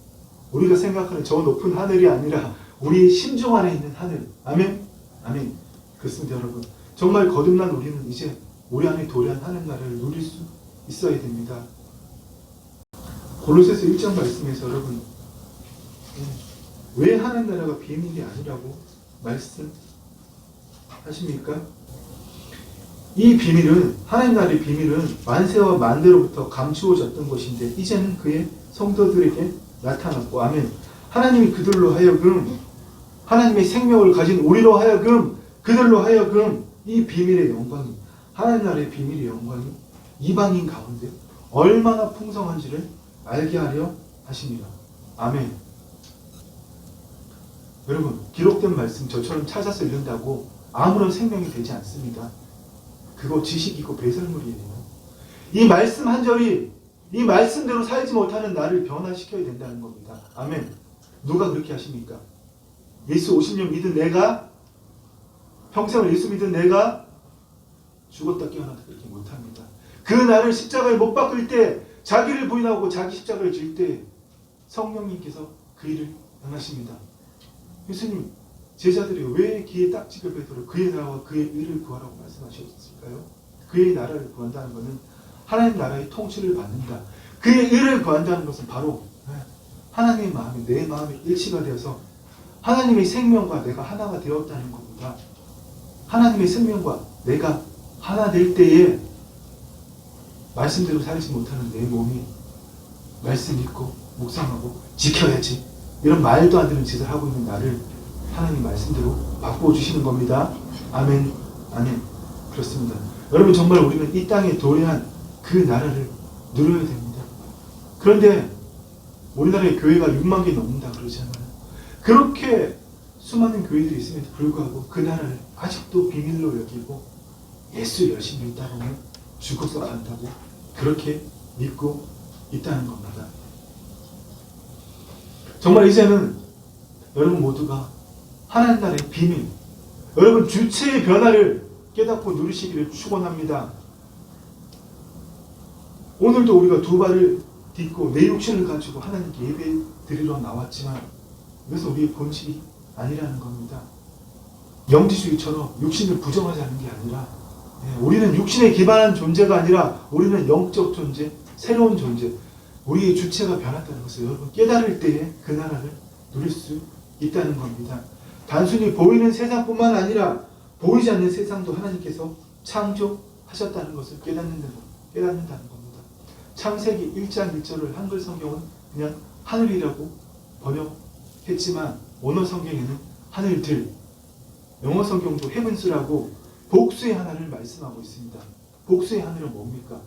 우리가 생각하는 저 높은 하늘이 아니라 우리의 심중 안에 있는 하늘. 아멘? 아멘. 그렇습니다, 여러분. 정말 거듭난 우리는 이제 우리 안에 도래한 하는 나라를 누릴 수 있어야 됩니다. 골로새서 1장 말씀에서 여러분, 왜 하는 나라가 비밀이 아니라고 말씀하십니까? 이 비밀은, 하나님 나라의 비밀은 만세와 만대로부터 감추어졌던 것인데 이제는 그의 성도들에게 나타났고, 아멘. 하나님이 그들로 하여금 하나님의 생명을 가진 우리로 하여금 그들로 하여금 이 비밀의 영광이, 하나님 나라의 비밀의 영광이 이방인 가운데 얼마나 풍성한지를 알게 하려 하십니다. 아멘. 여러분, 기록된 말씀 저처럼 찾아서 읽는다고 아무런 생명이 되지 않습니다. 그거 지식이고 배설물이에요. 이 말씀 한 절이 이 말씀대로 살지 못하는 나를 변화시켜야 된다는 겁니다. 아멘. 누가 그렇게 하십니까? 예수 50년 믿은 내가, 평생을 예수 믿은 내가 죽었다 깨어나다 그렇게 못합니다. 그 나를 십자가에 못 박을 때, 자기를 부인하고 자기 십자가를 질 때 성령님께서 그 일을 행하십니다. 예수님, 제자들이 왜 귀에 딱지를 베들어 그의 나라와 그의 의를 구하라고 말씀하셨을까요? 그의 나라를 구한다는 것은 하나님 나라의 통치를 받는다. 그의 의를 구한다는 것은 바로 하나님의 마음이 내 마음에 일치가 되어서 하나님의 생명과 내가 하나가 되었다는 겁니다. 하나님의 생명과 내가 하나 될 때에 말씀대로 살지 못하는 내 몸이 말씀 읽고 묵상하고 지켜야지 이런 말도 안 되는 짓을 하고 있는 나를 하나님 말씀대로 바꿔주시는 겁니다. 아멘. 아멘. 그렇습니다. 여러분, 정말 우리는 이 땅에 도래한 그 나라를 누려야 됩니다. 그런데 우리나라의 교회가 6만 개 넘는다 그러잖아요. 그렇게 수많은 교회들이 있음에도 불구하고 그 나라를 아직도 비밀로 여기고 예수 열심히 믿다 보면 죽어서 간다고 그렇게 믿고 있다는 겁니다. 정말 이제는 여러분 모두가 하나님 나라의 비밀, 여러분 주체의 변화를 깨닫고 누리시기를 축원합니다. 오늘도 우리가 두 발을 딛고 내 육신을 가지고 하나님께 예배 드리러 나왔지만 이것은 우리의 본질이 아니라는 겁니다. 영지주의처럼 육신을 부정하지 않는 게 아니라 우리는 육신에 기반한 존재가 아니라 우리는 영적 존재, 새로운 존재, 우리의 주체가 변했다는 것을 여러분 깨달을 때에 그 나라를 누릴 수 있다는 겁니다. 단순히 보이는 세상뿐만 아니라 보이지 않는 세상도 하나님께서 창조하셨다는 것을 깨닫는다는 겁니다. 창세기 1장 1절을 한글 성경은 그냥 하늘이라고 번역했지만 원어 성경에는 하늘들, 영어 성경도 헤븐스라고 복수의 하나를 말씀하고 있습니다. 복수의 하늘은 뭡니까?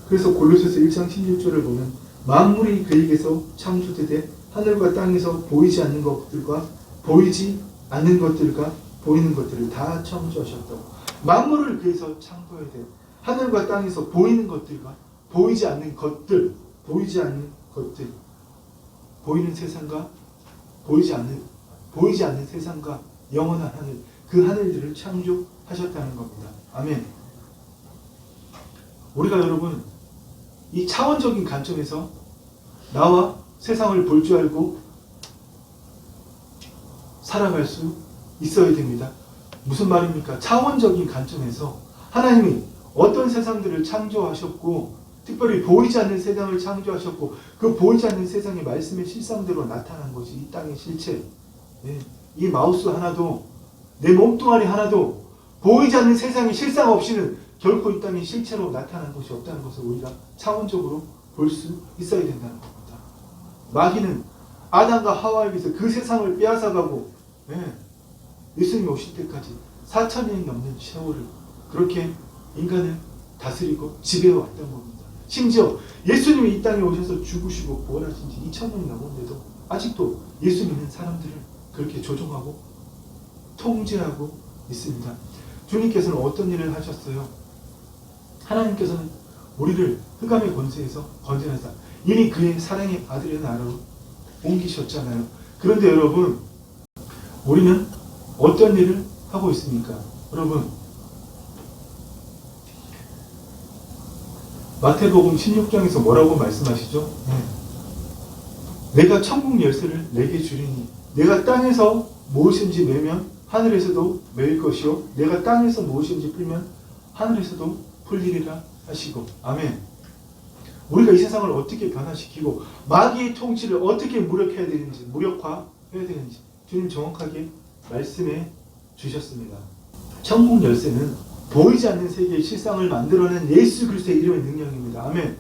그래서 골로새서 1장 16절을 보면 만물이 그에게서 창조되되 하늘과 땅에서 보이지 않는 것들과 보이지 않는 것들과 보이는 것들을 다 창조하셨다고. 만물을 그에서 창조해야 돼. 하늘과 땅에서 보이는 것들과 보이지 않는 것들, 보이지 않는 것들, 보이는 세상과 보이지 않는 세상과 영원한 하늘, 그 하늘들을 창조하셨다는 겁니다. 아멘. 우리가 여러분 이 차원적인 관점에서 나와 세상을 볼 줄 알고 살아갈 수 있어야 됩니다. 무슨 말입니까? 차원적인 관점에서 하나님이 어떤 세상들을 창조하셨고 특별히 보이지 않는 세상을 창조하셨고 그 보이지 않는 세상의 말씀의 실상대로 나타난 것이 이 땅의 실체. 이 마우스 하나도 내 몸뚱아리 하나도 보이지 않는 세상의 실상 없이는 결코 이 땅의 실체로 나타난 것이 없다는 것을 우리가 차원적으로 볼 수 있어야 된다는 겁니다. 마귀는 아담과 하와에게서 그 세상을 빼앗아가고 예수님이 오실 때까지 4,000년이 넘는 세월을 그렇게 인간을 다스리고 지배해왔던 겁니다. 심지어 예수님이 이 땅에 오셔서 죽으시고 부활하신 지 2,000년이 넘었는데도 아직도 예수 믿는 사람들을 그렇게 조종하고 통제하고 있습니다. 주님께서는 어떤 일을 하셨어요? 하나님께서는 우리를 흑암의 권세에서 건져내사 이미 그의 사랑의 아들의 나라로 옮기셨잖아요. 그런데 여러분 우리는 어떤 일을 하고 있습니까? 여러분 마태복음 16장에서 뭐라고 말씀하시죠? 내가 천국 열쇠를 내게 주리니 내가 땅에서 무엇인지 매면 하늘에서도 매일 것이요 내가 땅에서 무엇인지 풀면 하늘에서도 풀리리라 하시고. 아멘. 우리가 이 세상을 어떻게 변화시키고 마귀의 통치를 어떻게 무력화해야 되는지 주님 정확하게 말씀해 주셨습니다. 천국 열쇠는 보이지 않는 세계의 실상을 만들어낸 예수 그리스도의 이름의 능력입니다. 아멘.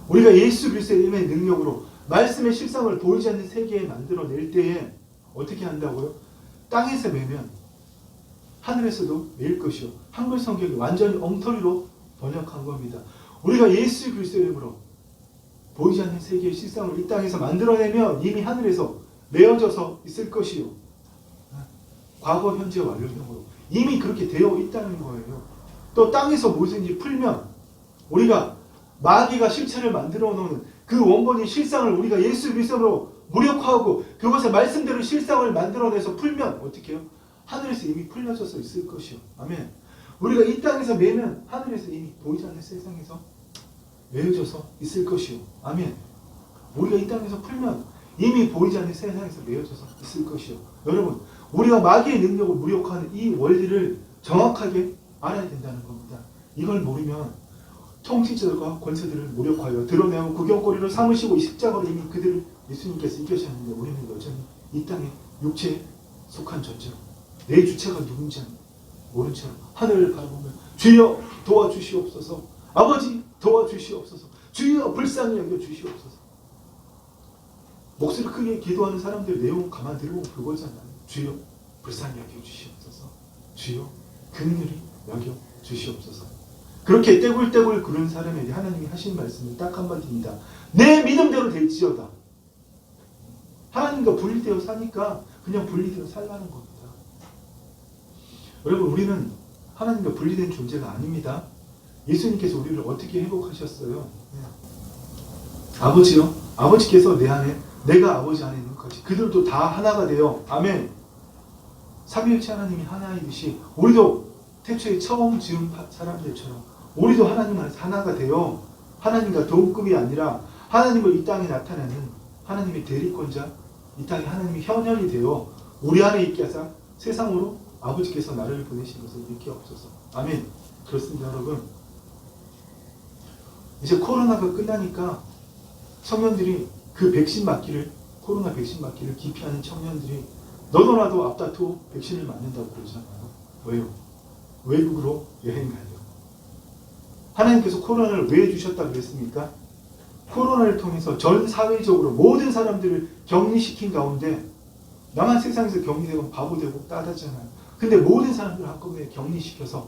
우리가 예수 그리스도의 이름의 능력으로 말씀의 실상을 보이지 않는 세계에 만들어낼 때에 어떻게 한다고요? 땅에서 매면 하늘에서도 매일 것이요. 한글 성경이 완전히 엉터리로 번역한 겁니다. 우리가 예수 그리스도의 이름으로 보이지 않는 세계의 실상을 이 땅에서 만들어내면 이미 하늘에서 메어져서 있을 것이요. 과거, 현재, 완료형으로 이미 그렇게 되어 있다는 거예요. 또 땅에서 무엇인지 풀면 우리가 마귀가 실체를 만들어 놓는 그 원본의 실상을 우리가 예수 그리스도로 무력화하고 그것의 말씀대로 실상을 만들어내서 풀면 어떻게 해요? 하늘에서 이미 풀려져서 있을 것이요. 아멘. 우리가 이 땅에서 매면 하늘에서 이미 보이지 않는 세상에서 메어져서 있을 것이요. 아멘. 우리가 이 땅에서 풀면 이미 보이지 않는 세상에서 메어져서 있을 것이요. 여러분, 우리가 마귀의 능력을 무력화하는 이 원리를 정확하게 알아야 된다는 겁니다. 이걸 모르면 통치자들과 권세들을 무력화하여 드러내고 구경거리로 삼으시고 십자가로 이미 그들을 예수님께서 이겨셨는데 우리는 여전히 이 땅에 육체에 속한 존재로 내 주체가 누군지 모른 채로 하늘을 바라보며 주여 도와주시옵소서, 아버지 도와주시옵소서, 주여 불쌍히 여겨주시옵소서. 목소리 크게 기도하는 사람들 내용 가만 들어보면 그거잖아요. 주여 불쌍히 여겨주시옵소서, 주여 긍휼히 여겨주시옵소서. 그렇게 떼굴떼굴 구는 사람에게 하나님이 하신 말씀은 딱 한마디입니다. 내 믿음대로 될지어다. 하나님과 분리되어 사니까 그냥 분리되어 살라는 겁니다. 여러분, 우리는 하나님과 분리된 존재가 아닙니다. 예수님께서 우리를 어떻게 회복하셨어요? 아버지요, 아버지께서 내 안에, 내가 아버지 안에 있는 것이 그들도 다 하나가 되어. 아멘. 삼위일체 하나님이 하나이듯이 우리도 태초에 처음 지은 사람들처럼 우리도 하나님 안에서 하나가 되어 하나님과 동급이 아니라 하나님을 이 땅에 나타내는 하나님의 대리권자, 이 땅에 하나님의 현현이 되어 우리 안에 있게 하사 세상으로 아버지께서 나를 보내신 것을 믿게 없소서. 아멘. 그렇습니다, 여러분. 이제 코로나가 끝나니까 청년들이 그 백신 맞기를, 코로나 백신 맞기를 기피하는 청년들이 너도나도 앞다투어 백신을 맞는다고 그러잖아요. 왜요? 외국으로 여행 가요. 하나님께서 코로나를 왜 주셨다 그랬습니까? 코로나를 통해서 전 사회적으로 모든 사람들을 격리시킨 가운데 나만 세상에서 격리되고 바보되고 따다잖아요. 근데 모든 사람들을 한꺼번에 격리시켜서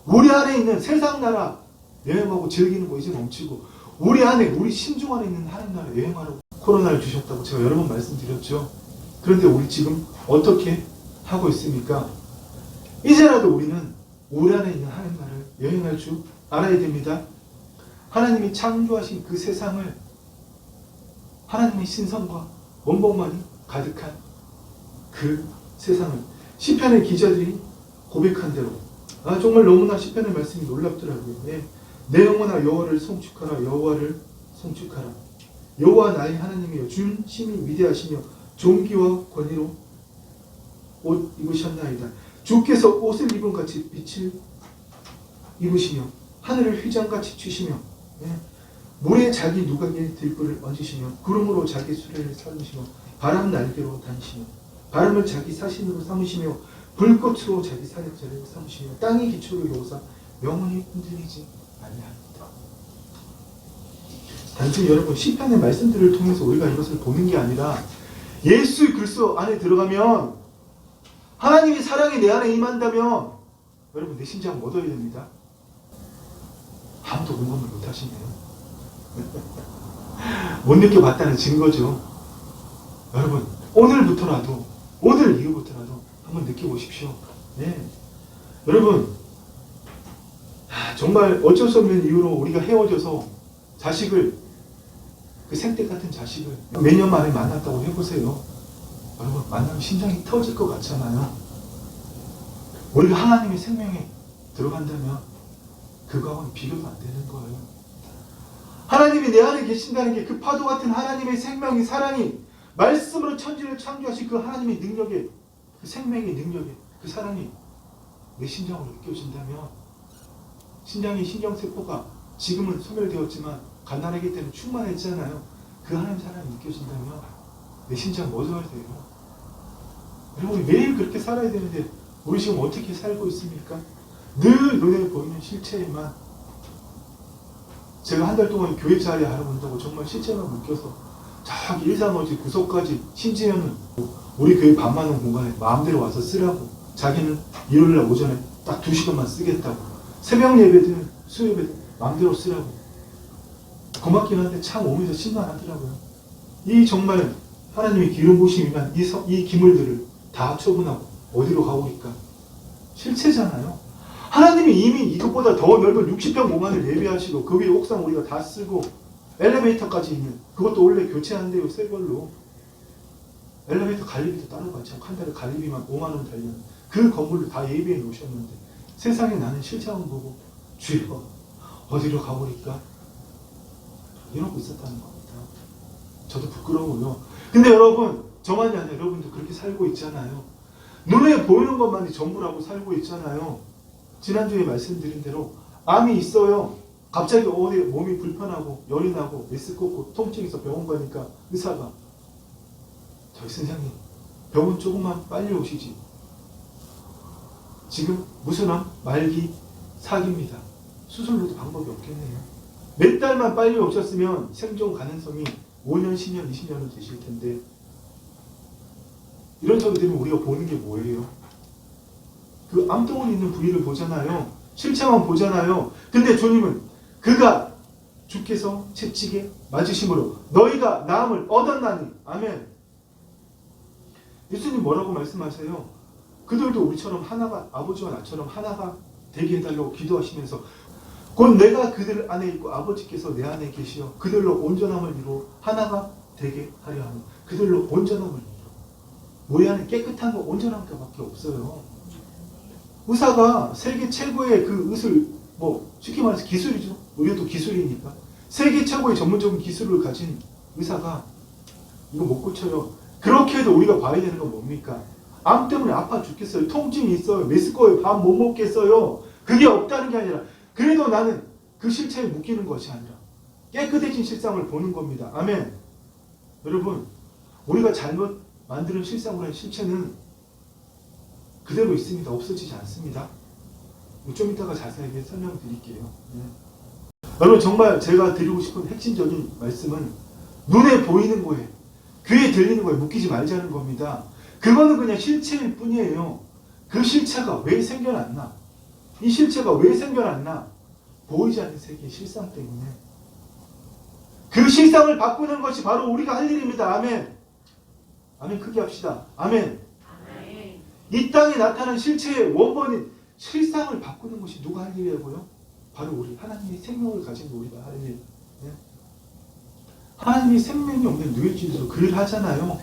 우리 안에 있는 세상 나라 여행하고 즐기는 거 이제 멈추고 우리 안에 우리 심중 안에 있는 하나님 나라 여행하라고 코로나를 주셨다고 제가 여러 번 말씀드렸죠. 그런데 우리 지금 어떻게 하고 있습니까? 이제라도 우리는 우리 안에 있는 하나님 나라를 여행할 줄 알아야 됩니다. 하나님이 창조하신 그 세상을 하나님의 신성과 원복만이 가득한 그 세상을 시편의 기자들이 고백한 대로 정말 너무나 시편의 말씀이 놀랍더라고요. 내 영혼아 여호와를 송축하라. 여호와를 송축하라. 여호와 나의 하나님이여 준 심히 위대하시며 존귀와 권위로 옷 입으셨나이다. 주께서 옷을 입은 같이 빛을 입으시며 하늘을 휘장같이 추시며 물에 자기 누각에 들불을 얹으시며 구름으로 자기 수레를 삼으시며 바람 날개로 다니시며 바람을 자기 사신으로 삼으시며 불꽃으로 자기 사역자를 삼으시며 땅의 기초를 놓으사 영원히 흔들리지 아니하리이다. 단순히 여러분 시편의 말씀들을 통해서 우리가 이것을 보는 게 아니라 예수 그리스도 안에 들어가면 하나님의 사랑이 내 안에 임한다면 여러분 내 심장 못 얻어야 됩니다. 아무도 공감을 못 하시네요. 못 느껴봤다는 증거죠. 여러분 오늘부터라도 오늘 이후부터라도 한번 느껴보십시오. 여러분 정말 어쩔 수 없는 이유로 우리가 헤어져서 자식을 그 생떼 같은 자식을 몇 년 만에 만났다고 해보세요. 여러분 만나면 심장이 터질 것 같잖아요. 우리가 하나님의 생명에 들어간다면 그거하고는 비교도 안 되는 거예요. 하나님이 내 안에 계신다는 게 그 파도 같은 하나님의 생명이 사랑이 말씀으로 천지를 창조하신 그 하나님의 능력에 그 생명의 능력에 그 사랑이 내 심장으로 느껴진다면 심장의 신경세포가 지금은 소멸되었지만 가난하기 때문에 충만했잖아요. 그 하나님 사랑이 느껴진다면 내 심장 멎어야 돼요. 여러분 매일 그렇게 살아야 되는데 우리 지금 어떻게 살고 있습니까? 늘 눈에 보이는 실체에만 제가 한 달 동안 교회 자리 알아본다고 정말 실체만 느껴서 저기 일산어지 구석까지 심지어는 우리 교회 밥 많은 공간에 마음대로 와서 쓰라고 자기는 일요일날 오전에 딱 2시간만 쓰겠다고 새벽 예배든 수요예배든 마음대로 쓰라고 고맙긴 한데 참 오면서 심란하더라고요. 이 정말 하나님의 기름 부으심이란 이 기물들을 다 처분하고 어디로 가오니까 실체잖아요. 하나님이 이미 이것보다 더 넓은 60평 공간을 예비하시고 그 위에 옥상 우리가 다 쓰고 엘리베이터까지 있는 그것도 원래 교체한대요. 새 걸로 엘리베이터 관리비도 따로 받지 않고 한 달에 관리비만 5만 원 달리는 그 건물을 다 예비해 놓으셨는데 세상에 나는 실체만 보고 주여 어디로 가보니까 이러고 있었다는 겁니다. 저도 부끄러워요. 근데 여러분 저만이 아니라 여러분도 그렇게 살고 있잖아요. 눈에 보이는 것만이 전부라고 살고 있잖아요. 지난주에 말씀드린 대로 암이 있어요. 갑자기 어디 몸이 불편하고 열이 나고 메스 꽂고 통증이 있어 병원 가니까 의사가 저희 선생님 병원 조금만 빨리 오시지. 지금 무슨 암? 말기 사기입니다. 수술로도 방법이 없겠네요. 몇 달만 빨리 오셨으면 생존 가능성이 5년, 10년, 20년은 되실 텐데 이런 소리 들으면 우리가 보는 게 뭐예요? 그 암동을 있는 부위를 보잖아요. 실체만 보잖아요. 근데 주님은 그가 주께서 채찍에 맞으심으로 너희가 나음을 얻었나니 아멘. 예수님 뭐라고 말씀하세요? 그들도 우리처럼 하나가 아버지와 나처럼 하나가 되게 해달라고 기도하시면서 곧 내가 그들 안에 있고 아버지께서 내 안에 계시어 그들로 온전함을 이루어 하나가 되게 하려 하며 그들로 온전함을 이루어 우리 안에 깨끗한 거 온전한 것밖에 없어요. 의사가 세계 최고의 그 의술 쉽게 말해서 기술이죠. 우리도 기술이니까 세계 최고의 전문적인 기술을 가진 의사가 이거 못 고쳐요. 그렇게 해도 우리가 봐야 되는 건 뭡니까? 암 때문에 아파 죽겠어요. 통증이 있어요. 메스꺼워요. 밥 못 먹겠어요. 그게 없다는 게 아니라 그래도 나는 그 실체에 묶이는 것이 아니라 깨끗해진 실상을 보는 겁니다. 아멘. 여러분 우리가 잘못 만드는 실상으로 한 실체는 그대로 있습니다. 없어지지 않습니다. 좀 이따가 자세하게 설명드릴게요. 여러분 정말 제가 드리고 싶은 핵심적인 말씀은 눈에 보이는 거에 귀에 들리는 거에 묶이지 말자는 겁니다. 그거는 그냥 실체일 뿐이에요. 그 실체가 왜 생겨났나? 이 실체가 왜 생겨났나? 보이지 않는 세계의 실상 때문에. 그 실상을 바꾸는 것이 바로 우리가 할 일입니다. 아멘. 아멘. 크게 합시다. 아멘. 이 땅에 나타난 실체의 원본인 실상을 바꾸는 것이 누가 할 일이라고요? 바로 우리 하나님의 생명을 가진 우리가 할 일. 네? 하나님이 생명이 없는 누일주의로 글 하잖아요.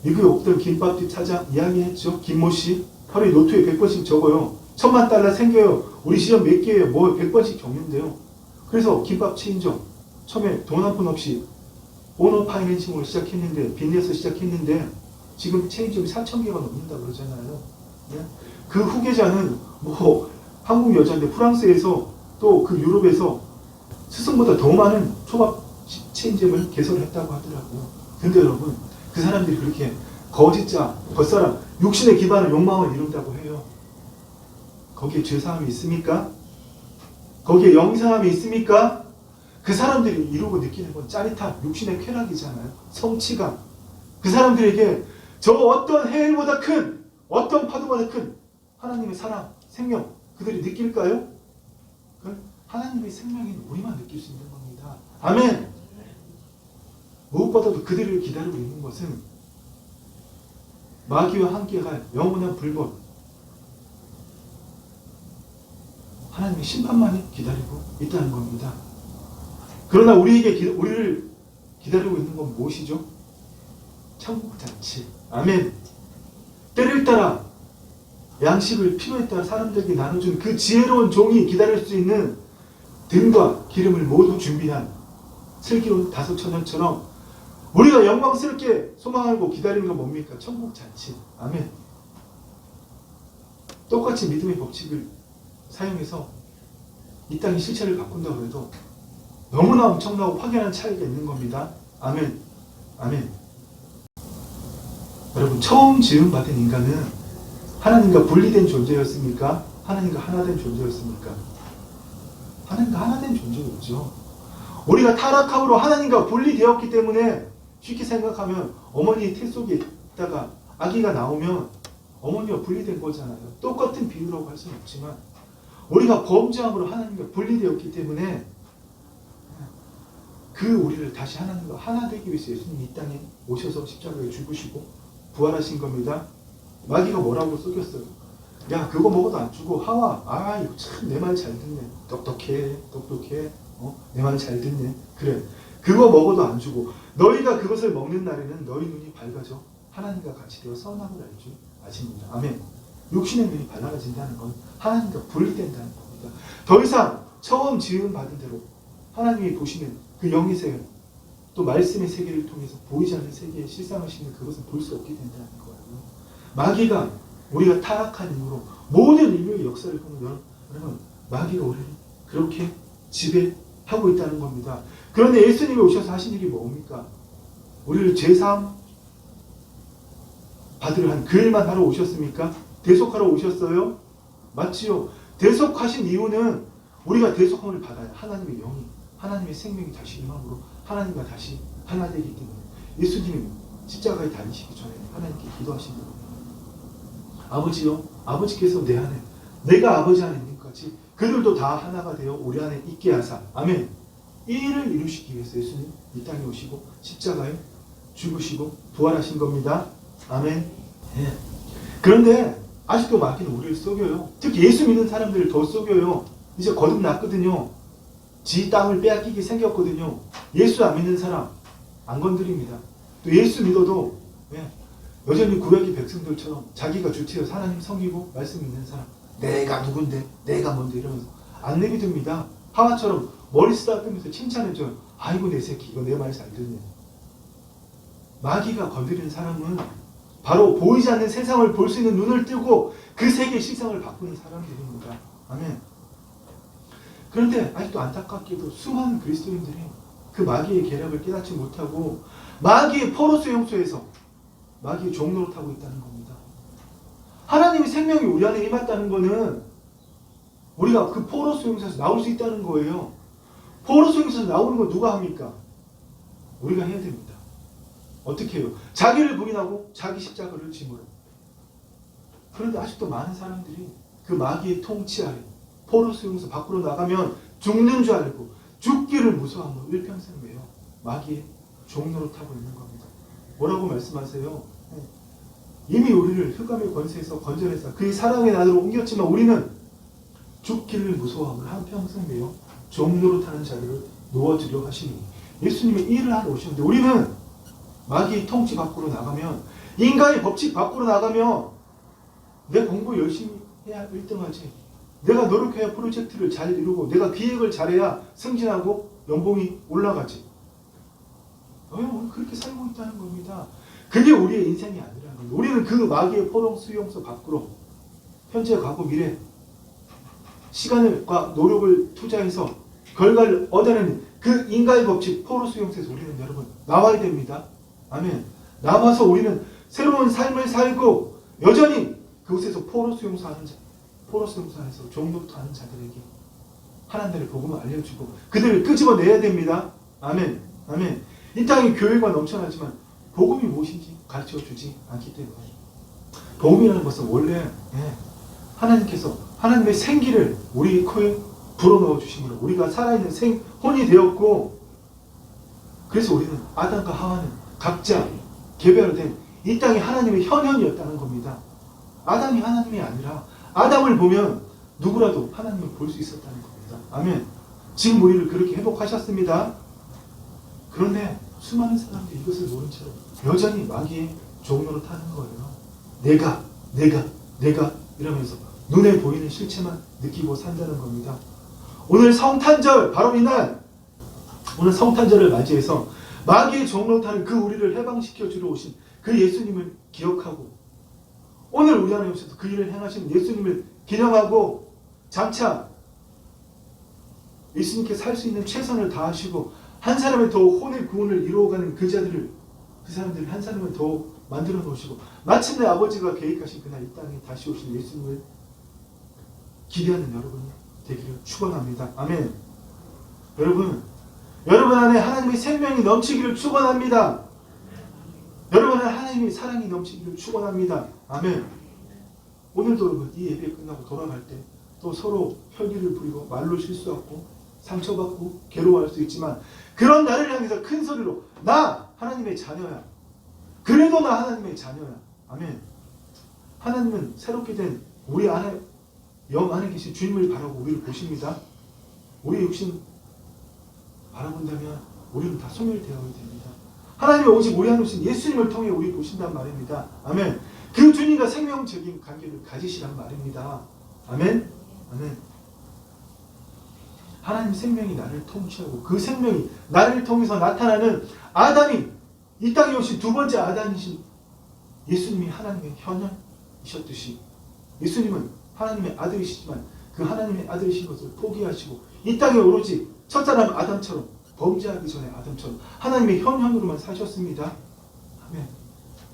미국에 없던 김밥집 사장 이야기했죠. 김모씨 하루에 노트에 100번씩 적어요. 1000만 달러 생겨요. 우리 시험 몇 개예요? 뭐 100번씩 적는데요. 그래서 김밥 체인점 처음에 돈 한 푼 없이 오너 파이낸싱으로 시작했는데 빚내서 시작했는데 지금 체인점이 4,000개가 넘는다 그러잖아요. 네? 그 후계자는 뭐 한국 여자인데 프랑스에서 또 그 유럽에서 스승보다 더 많은 초밥 체인점을 개설했다고 하더라고요. 근데 여러분 그 사람들이 그렇게 거짓자, 겉사람, 육신의 기반을 욕망을 이룬다고 해요. 거기에 죄사함이 있습니까? 거기에 영상함이 있습니까? 그 사람들이 이루고 느끼는 건 짜릿함, 육신의 쾌락이잖아요. 성취감. 그 사람들에게 저 어떤 해일보다 큰, 어떤 파도보다 큰 하나님의 사랑, 생명 그들이 느낄까요? 하나님의 생명인 우리만 느낄 수 있는 겁니다. 아멘. 무엇보다도 그들을 기다리고 있는 것은 마귀와 함께할 영원한 불법, 하나님의 심판만이 기다리고 있다는 겁니다. 그러나 우리를 기다리고 있는 건 무엇이죠? 천국 잔치. 아멘. 때를 따라 양식을 필요에 따라 사람들에게 나눠준 그 지혜로운 종이 기다릴 수 있는 등과 기름을 모두 준비한 슬기로운 다섯 처녀처럼 우리가 영광스럽게 소망하고 기다리는 건 뭡니까? 천국 잔치. 아멘. 똑같이 믿음의 법칙을 사용해서 이 땅의 실체를 바꾼다고 해도 너무나 엄청나고 확연한 차이가 있는 겁니다. 아멘. 아멘. 여러분 처음 지음받은 인간은 하나님과 분리된 존재였습니까? 하나님과 하나된 존재였습니까? 하나님과 하나된 존재였죠. 우리가 타락함으로 하나님과 분리되었기 때문에 쉽게 생각하면 어머니의 태 속에 있다가 아기가 나오면 어머니와 분리된 거잖아요. 똑같은 비유라고 할 수는 없지만 우리가 범죄함으로 하나님과 분리되었기 때문에 그 우리를 다시 하나님과 하나 되기 위해서 예수님이 이 땅에 오셔서 십자가에 죽으시고 부활하신 겁니다. 마귀가 뭐라고 속였어요? 야 그거 먹어도 안 주고 하와 아 이거 참 내 말 잘 듣네. 똑똑해 내 말 잘 듣네. 그래 그거 먹어도 안 주고 너희가 그것을 먹는 날에는 너희 눈이 밝아져 하나님과 같이 되어 선악을 알 줄 아십니다. 아멘. 육신의 눈이 밝아진다는 건 하나님과 분리된다는 겁니다. 더 이상 처음 지음 받은 대로 하나님이 보시는 그 영의 세계 또 말씀의 세계를 통해서 보이지 않는 세계의 실상하시는 그것을 볼 수 없게 된다는 거예요. 마귀가 우리가 타락한 이후로 모든 인류의 역사를 보면 여러분 마귀가 우리를 그렇게 지배하고 있다는 겁니다. 그런데 예수님이 오셔서 하신 일이 뭡니까? 우리를 죄사함 받으려 한 그 일만 하러 오셨습니까? 대속하러 오셨어요? 맞지요? 대속하신 이유는 우리가 대속함을 받아야 하나님의 영이 하나님의 생명이 다시 임함으로 하나님과 다시 하나 되기 때문에 예수님이 십자가에 달리시기 전에 하나님께 기도하신 겁니다. 아버지요, 아버지께서 내 안에 내가 아버지 안에 있는 것같이 그들도 다 하나가 되어 우리 안에 있게 하사 아멘. 이 일을 이루시기 위해서 예수님 이 땅에 오시고 십자가에 죽으시고 부활하신 겁니다. 아멘. 예. 그런데 아직도 마귀는 우리를 속여요. 특히 예수 믿는 사람들을 더 속여요. 이제 거듭났거든요. 지 땅을 빼앗기게 생겼거든요. 예수 안 믿는 사람 안 건드립니다. 또 예수 믿어도 여전히 구약의 백성들처럼 자기가 주체여서 하나님 섬기고 말씀 믿는 사람 내가 누군데 내가 뭔데 이러면서 안 내비둡니다. 하와처럼 머리 쓰다듬으면서 칭찬해줘요. 아이고 내 새끼 이거 내 말 잘 듣네. 마귀가 건드리는 사람은 바로 보이지 않는 세상을 볼 수 있는 눈을 뜨고 그 세계의 실상을 바꾸는 사람들입니다. 아멘. 그런데 아직도 안타깝게도 수많은 그리스도인들이 그 마귀의 계략을 깨닫지 못하고 마귀의 포로스 용소에서 마귀의 종로를 타고 있다는 겁니다. 하나님의 생명이 우리 안에 임했다는 것은 우리가 그 포로 수용소에서 나올 수 있다는 거예요. 포로 수용소에서 나오는 거 누가 합니까? 우리가 해야 됩니다. 어떻게 해요? 자기를 부인하고 자기 십자가를 짐으로. 그런데 아직도 많은 사람들이 그 마귀의 통치 아래 포로 수용소 밖으로 나가면 죽는 줄 알고 죽기를 무서워하며 일평생 매여 마귀의 종로로 타고 있는 겁니다. 뭐라고 말씀하세요? 이미 우리를 흑암의 권세에서 건져내서 그의 사랑의 나라로 옮겼지만 우리는 죽기를 무서워하며 한평생 매여 종로로 타는 자리를 놓아주려 하시니 예수님이 일을 하러 오시는데 우리는 마귀의 통치 밖으로 나가면 인간의 법칙 밖으로 나가면 내 공부 열심히 해야 1등하지. 내가 노력해야 프로젝트를 잘 이루고 내가 기획을 잘해야 승진하고 연봉이 올라가지. 우리 그렇게 살고 있다는 겁니다. 그게 우리의 인생이 아니라는 거예요. 우리는 그 마귀의 포로 수용소 밖으로 현재, 과거, 미래 시간과 노력을 투자해서 결과를 얻어내는 그 인간의 법칙 포로 수용소에서 우리는 여러분 나와야 됩니다. 아멘. 남아서 우리는 새로운 삶을 살고 여전히 그곳에서 포로 수용소 안에서 종로부터 하는 자들에게 하나님의 복음을 알려주고 그들을 끄집어내야 됩니다. 아멘. 아멘. 이 땅에 교회가 넘쳐나지만 복음이 무엇인지 가르쳐주지 않기 때문에 복음이라는 것은 원래 하나님께서 하나님의 생기를 우리 코에 불어넣어 주심으로 우리가 살아있는 혼이 되었고 그래서 우리는 아담과 하와는 각자 개별화된 이 땅에 하나님의 현현이었다는 겁니다. 아담이 하나님이 아니라 아담을 보면 누구라도 하나님을 볼 수 있었다는 겁니다. 아멘. 지금 우리를 그렇게 회복하셨습니다. 그런데 수많은 사람들이 이것을 모른 채로 여전히 마귀의 종로로 타는 거예요. 내가 이러면서 눈에 보이는 실체만 느끼고 산다는 겁니다. 오늘 성탄절 바로 이날 오늘 성탄절을 맞이해서 마귀의 종로 타는 그 우리를 해방시켜 주러 오신 그 예수님을 기억하고 오늘 우리 안에 오셔서 그 일을 행하신 예수님을 기념하고 장차 예수님께 살 수 있는 최선을 다하시고 한 사람의 더 혼의 구원을 이루어가는 그 사람들을 한 사람을 더 만들어 놓으시고 마침내 아버지가 계획하신 그날 이 땅에 다시 오신 예수님을 기대하는 여러분이 되기를 축원합니다. 아멘. 여러분 안에 하나님의 생명이 넘치기를 축원합니다. 여러분 안에 하나님의 사랑이 넘치기를 축원합니다. 아멘. 오늘도 여러분 이 예배 끝나고 돌아갈 때 또 서로 혈기를 부리고 말로 실수하고 상처받고 괴로워할 수 있지만 그런 나를 향해서 큰 소리로 나 하나님의 자녀야. 그래도 나 하나님의 자녀야. 아멘. 하나님은 새롭게 된 우리 안에 영 안에 계신 주님을 바라고 우리를 보십니다. 우리 육신 바라본다면 우리는 다 소멸되어야 됩니다. 하나님이 오직 우리 안에 오신 예수님을 통해 우리 보신단 말입니다. 아멘. 그 주님과 생명적인 관계를 가지시란 말입니다. 아멘. 아멘. 하나님 생명이 나를 통치하고 그 생명이 나를 통해서 나타나는 아담이 이 땅에 오신 두 번째 아담이신 예수님이 하나님의 현현이셨듯이 예수님은 하나님의 아들이시지만 그 하나님의 아들이신 것을 포기하시고 이 땅에 오로지 첫사람 아담처럼 범죄하기 전에 아담처럼 하나님의 현현으로만 사셨습니다. 아멘.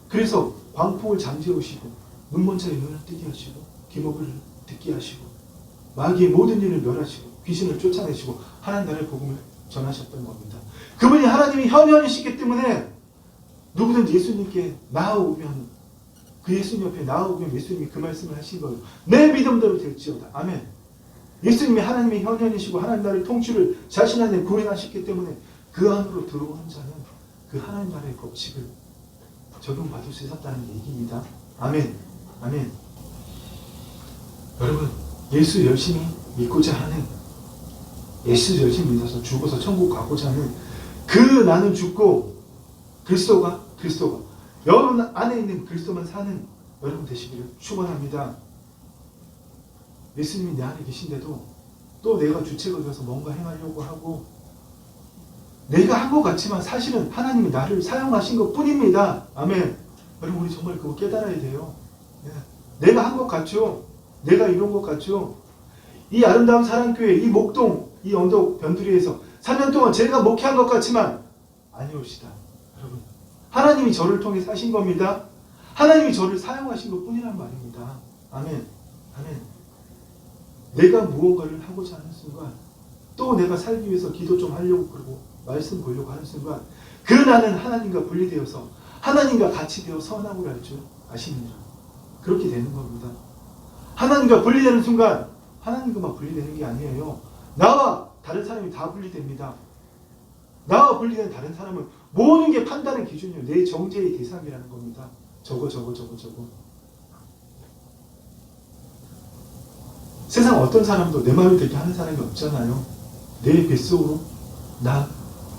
그래서 광풍을 잠재우시고 눈먼 자의 눈을 뜨게 하시고 기목을 듣게 하시고 마귀의 모든 일을 멸하시고 귀신을 쫓아내시고 하나님 나라의 복음을 전하셨던 겁니다. 그분이 하나님이 현현이시기 때문에 누구든지 예수님께 나아오면 그 예수님 옆에 나아오면 예수님이 그 말씀을 하신 거예요. 내 믿음대로 될지어다. 아멘. 예수님이 하나님의 현현이시고 하나님 나라의 통치를 자신 안에 구현하셨기 때문에 그 안으로 들어오는 자는 그 하나님 나라의 법칙을 적용받을 수 있었다는 얘기입니다. 아멘. 아멘. 여러분 예수 열심히 믿고자 하는 예수 열심히 믿어서 죽어서 천국 가고자 하는 그 나는 죽고 그리스도가 여러분 안에 있는 그리스도만 사는 여러분 되시기를 축원합니다. 예수님이 내 안에 계신데도 또 내가 주체가 되어서 뭔가 행하려고 하고 내가 한 것 같지만 사실은 하나님이 나를 사용하신 것 뿐입니다. 아멘. 여러분 우리 정말 그거 깨달아야 돼요. 내가 한 것 같죠? 내가 이룬 것 같죠? 이 아름다운 사랑교회, 이 목동, 이 언덕 변두리에서 3년 동안 제가 목회한 것 같지만 아니옵시다. 여러분 하나님이 저를 통해 사신 겁니다. 하나님이 저를 사용하신 것 뿐이란 말입니다. 아멘. 아멘. 내가 무언가를 하고자 하는 순간, 또 내가 살기 위해서 기도 좀 하려고 그러고 말씀 보려고 하는 순간, 그 나는 하나님과 분리되어서 하나님과 같이 되어 선하고 할 줄 아십니다. 그렇게 되는 겁니다. 하나님과 분리되는 순간 하나님과만 분리되는 게 아니에요. 나와 다른 사람이 다 분리됩니다. 나와 분리된 다른 사람은 모든 게 판단의 기준이에요. 내 정죄의 대상이라는 겁니다. 저거. 세상 어떤 사람도 내 마음에 들게 하는 사람이 없잖아요. 내 뱃속으로 나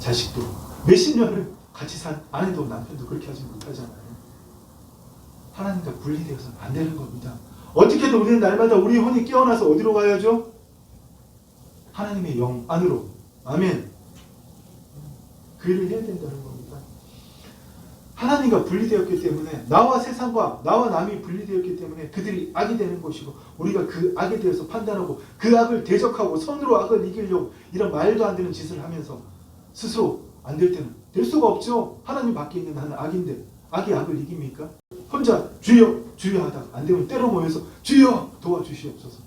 자식도 몇십 년을 같이 산 아내도 남편도 그렇게 하지 못하잖아요. 하나님과 분리되어서는 안 되는 겁니다. 어떻게든 우리는 날마다 우리 혼이 깨어나서 어디로 가야죠? 하나님의 영 안으로. 아멘. 그 일을 해야 된다는 겁니다. 하나님과 분리되었기 때문에, 나와 세상과 나와 남이 분리되었기 때문에 그들이 악이 되는 것이고, 우리가 그 악에 대해서 판단하고 그 악을 대적하고 선으로 악을 이기려고 이런 말도 안 되는 짓을 하면서 스스로 안 될 때는 될 수가 없죠. 하나님 밖에 있는 나는 악인데 악이 악을 이깁니까? 혼자 주여 주여 하다가 안 되면 때로 모여서 주여 도와주시옵소서.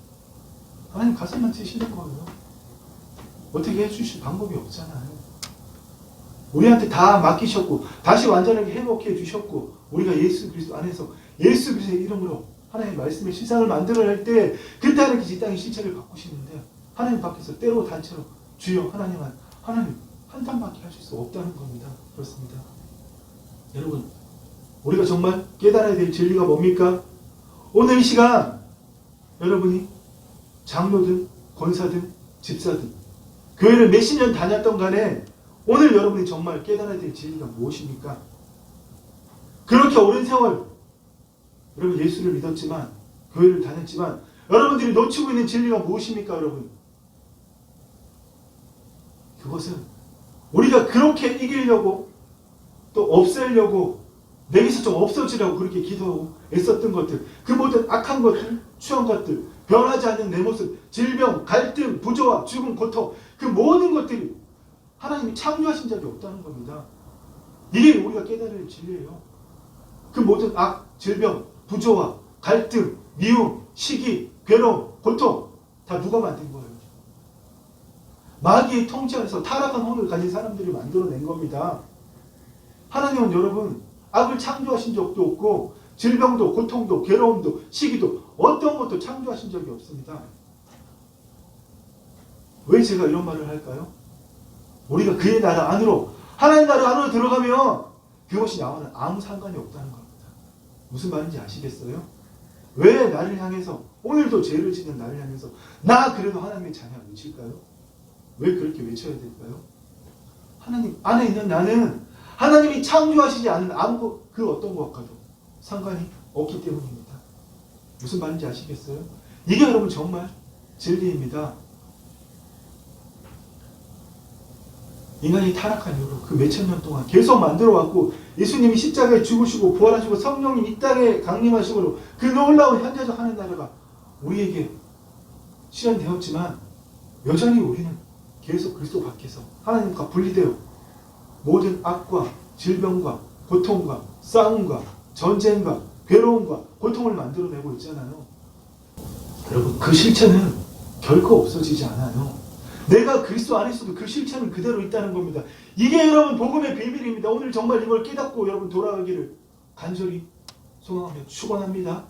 하나님 가슴만 치시는 거예요. 어떻게 해주실 방법이 없잖아요. 우리한테 다 맡기셨고 다시 완전하게 회복해 주셨고, 우리가 예수 그리스도 안에서 예수 그리스도의 이름으로 하나님의 말씀의 실상을 만들어낼 때 그때 하나님께서 이 땅의 실체를 바꾸시는데, 하나님 밖에서 때로 단체로 주여 하나님 한 단밖에 하실 수 없다는 겁니다. 그렇습니다. 여러분, 우리가 정말 깨달아야 될 진리가 뭡니까? 오늘 이 시간 여러분이 장로든 권사든 집사든 교회를 몇십 년 다녔던 간에 오늘 여러분이 정말 깨달아야 될 진리가 무엇입니까? 그렇게 오랜 세월 여러분 예수를 믿었지만, 교회를 다녔지만 여러분들이 놓치고 있는 진리가 무엇입니까? 여러분, 그것은 우리가 그렇게 이기려고 또 없애려고 내게서 좀 없어지라고 그렇게 기도하고 애썼던 것들, 그 모든 악한 것들, 추한 것들, 변하지 않는 내 모습, 질병, 갈등, 부조화, 죽음, 고통, 그 모든 것들이 하나님이 창조하신 적이 없다는 겁니다. 이게 우리가 깨달아야 할 진리예요. 그 모든 악, 질병, 부조화, 갈등, 미움, 시기, 괴로움, 고통 다 누가 만든 거예요? 마귀의 통치 안에서 타락한 혼을 가진 사람들이 만들어낸 겁니다. 하나님은 여러분 악을 창조하신 적도 없고, 질병도 고통도 괴로움도 시기도 어떤 것도 창조하신 적이 없습니다. 왜 제가 이런 말을 할까요? 우리가 그의 나라 안으로, 하나님 나라 안으로 들어가면 그것이 나와는 아무 상관이 없다는 겁니다. 무슨 말인지 아시겠어요? 왜 나를 향해서, 오늘도 죄를 짓는 나를 향해서 나 그래도 하나님의 자녀 외칠까요? 왜 그렇게 외쳐야 될까요? 하나님 안에 있는 나는 하나님이 창조하시지 않은 아무 그 어떤 것과도 상관이 없기 때문입니다. 무슨 말인지 아시겠어요? 이게 여러분 정말 진리입니다. 인간이 타락한 이후로 그 몇천 년 동안 계속 만들어왔고, 예수님이 십자가에 죽으시고 부활하시고 성령님 이 땅에 강림하시고 그 놀라운 현재적 하는 나라가 우리에게 실현되었지만, 여전히 우리는 계속 그리스도 밖에서 하나님과 분리되어 모든 악과 질병과 고통과 싸움과 전쟁과 괴로움과 고통을 만들어내고 있잖아요. 여러분, 그 실체는 결코 없어지지 않아요. 내가 그리스도 안에 있어도 그 실체는 그대로 있다는 겁니다. 이게 여러분 복음의 비밀입니다. 오늘 정말 이걸 깨닫고 여러분 돌아가기를 간절히 소망하며 축원합니다.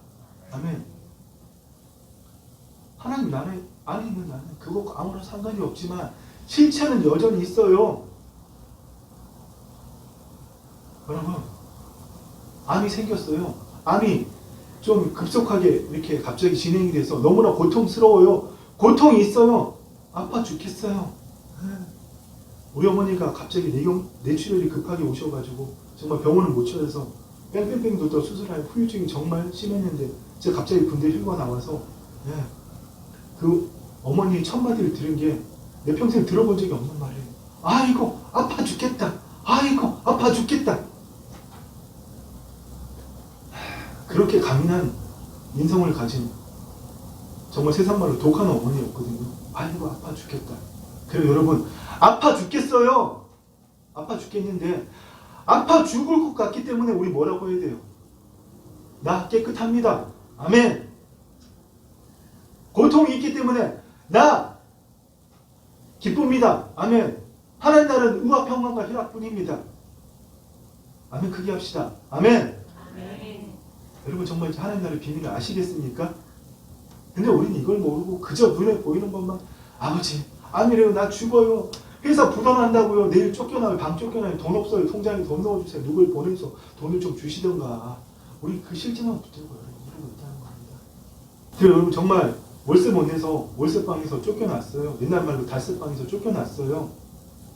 아멘. 하나님 안에 있는 나는 그것과 아무런 상관이 없지만 실체는 여전히 있어요. 여러분, 암이 생겼어요. 암이 좀 급속하게 이렇게 갑자기 진행이 돼서 너무나 고통스러워요. 고통이 있어요. 아파 죽겠어요. 우리 어머니가 갑자기 뇌출혈이 급하게 오셔가지고 정말 병원을 못 찾아서 뺑뺑뺑 돌다 수술할 후유증이 정말 심했는데, 제가 갑자기 군대 휴가 나와서 그 어머니의 첫 마디를 들은 게 내 평생 들어본 적이 없는 말이에요. 아이고 아파 죽겠다. 아이고 아파 죽겠다. 그렇게 강인한 인성을 가진 정말 세상말로 독한 어머니였거든요. 아이고 아파 죽겠다. 그래요 여러분, 아파 죽겠어요. 아파 죽겠는데 아파 죽을 것 같기 때문에 우리 뭐라고 해야 돼요? 나 깨끗합니다. 아멘. 고통이 있기 때문에 나 기쁩니다. 아멘. 하나님 나라는 의와 평강과 희락뿐입니다. 아멘. 크게 합시다. 아멘. 아멘. 여러분 정말 하나님 나라의 비밀을 아시겠습니까? 근데 우리는 이걸 모르고 그저 눈에 보이는 것만 아버지 아니래요. 나 죽어요. 회사 부도난다고요. 내일 쫓겨나요. 방 쫓겨나요. 돈 없어요. 통장에 돈 넣어주세요. 누굴 보내서 돈을 좀 주시던가. 우리 그 실제만 붙들고 이러고 있다는 겁니다. 그래서 여러분 정말 월세 못 내서 월세방에서 쫓겨났어요. 옛날 말로 달세방에서 쫓겨났어요.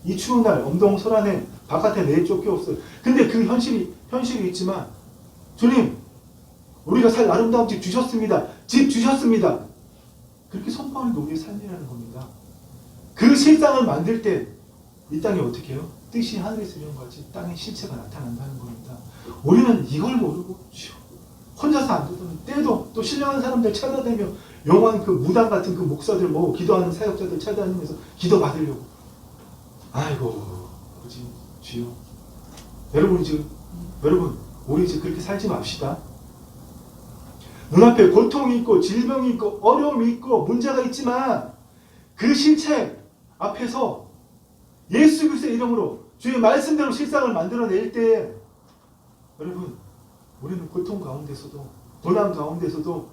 이 추운 날 엄동설안에 바깥에 내일 쫓겨왔어요. 근데 그 현실이 있지만 주님 우리가 살 아름다운 집 주셨습니다. 집 주셨습니다. 그렇게 선포하는 게 우리의 삶이라는 겁니다. 그 실상을 만들 때 이 땅이 어떻게 해요? 뜻이 하늘에서 이룬 것 같이 땅의 실체가 나타난다는 겁니다. 우리는 이걸 모르고 혼자서 안 되던 때도 또 신령한 사람들 찾아다니며 영원 그 무당 같은 그 목사들 기도하는 사역자들 찾아다니면서 기도 받으려고. 아이고 아버지 주여. 여러분 우리 이제 그렇게 살지 맙시다. 눈앞에 고통이 있고 질병이 있고 어려움이 있고 문제가 있지만 그 실체 앞에서 예수 그리스도의 이름으로 주의 말씀대로 실상을 만들어낼 때 여러분 우리는 고통 가운데서도 고난 가운데서도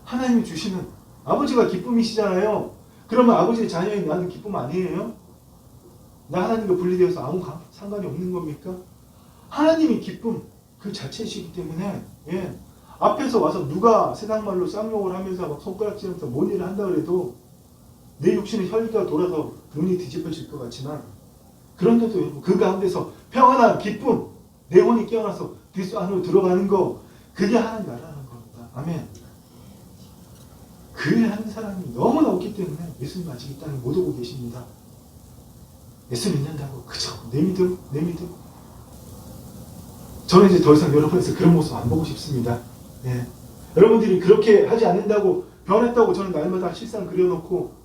하나님이 주시는 아버지가 기쁨이시잖아요. 그러면 아버지의 자녀인 나는 기쁨 아니에요? 나 하나님과 분리되어서 아무 상관이 없는 겁니까? 하나님이 기쁨 그 자체이시기 때문에 앞에서 와서 누가 세상 말로 쌍욕을 하면서 막 손가락질하면서 뭔 일을 한다 그래도 내 육신의 혈기가 돌아서 눈이 뒤집어질 것 같지만 그런데도 그 가운데서 평안한 기쁨 내 혼이 깨어나서 그리스도 안으로 들어가는 거 그게 하나님 나라는 겁니다. 아멘. 그 일을 하는 사람이 너무나 없기 때문에 예수님 아직 이 땅에 못 오고 계십니다. 예수 믿는다고 그저 내 믿음 저는 이제 더 이상 여러분에서 그런 모습 안 보고 싶습니다. 여러분들이 그렇게 하지 않는다고 변했다고 저는 날마다 실상 그려놓고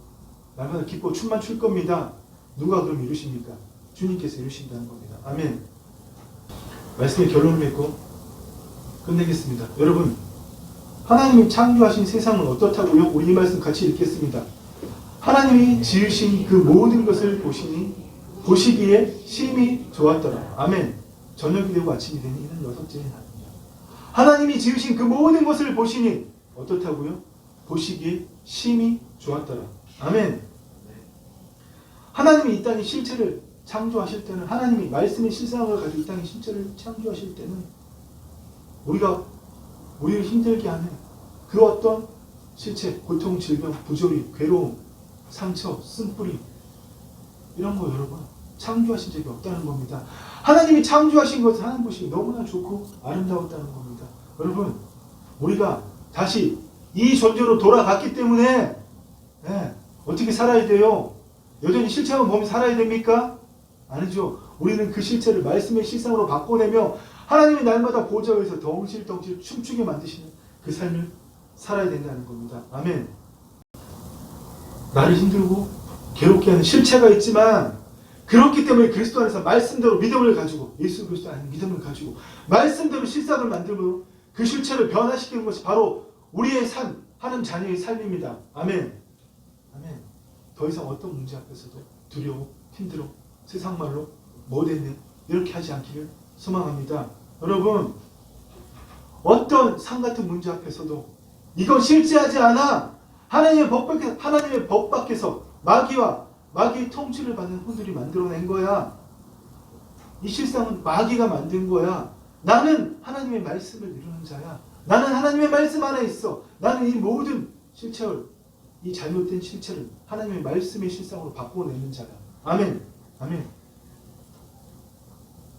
날마다 기뻐 춤만 출 겁니다. 누가 그럼 이루십니까? 주님께서 이루신다는 겁니다. 아멘. 말씀의 결론을 맺고 끝내겠습니다. 여러분 하나님이 창조하신 세상은 어떻다고요? 우리 이 말씀 같이 읽겠습니다. 하나님이 지으신 그 모든 것을 보시기에 심히 좋았더라. 아멘. 저녁이 되고 아침이 되니 이는 여섯째의 날입니다. 하나님이 지으신 그 모든 것을 보시니 어떻다고요? 보시기에 심히 좋았더라. 아멘. 하나님이 이 땅의 실체를 창조하실 때는 하나님이 말씀의 실상을 가지고 이 땅의 실체를 창조하실 때는 우리를 힘들게 하는 그 어떤 실체, 고통, 질병, 부조리, 괴로움, 상처, 쓴뿌리 이런 거 여러분 창조하신 적이 없다는 겁니다. 하나님이 창조하신 것을 하나님 보시기 너무나 좋고 아름다웠다는 겁니다. 여러분 우리가 다시 이 존재로 돌아갔기 때문에 어떻게 살아야 돼요? 여전히 실체만 보면 살아야 됩니까? 아니죠. 우리는 그 실체를 말씀의 실상으로 바꿔내며 하나님이 날마다 보좌에서 덩실덩실 춤추게 만드시는 그 삶을 살아야 된다는 겁니다. 아멘. 나를 힘들고 괴롭게 하는 실체가 있지만 그렇기 때문에 그리스도 안에서 말씀대로 믿음을 가지고 예수 그리스도 안에 믿음을 가지고 말씀대로 실상을 만들고 그 실체를 변화시키는 것이 바로 우리의 삶, 하나님 자녀의 삶입니다. 아멘. 아멘. 더 이상 어떤 문제 앞에서도 두려워, 힘들어, 세상 말로 뭐 됐네 이렇게 하지 않기를 소망합니다. 여러분 어떤 상 같은 문제 앞에서도 이건 실제하지 않아. 하나님의 법 밖에서 마귀의 통치를 받는 혼들이 만들어낸 거야. 이 실상은 마귀가 만든 거야. 나는 하나님의 말씀을 이루는 자야. 나는 하나님의 말씀 안에 있어. 나는 이 모든 실체를 이 잘못된 실체를 하나님의 말씀의 실상으로 바꿔내는 자야. 아멘. 아멘.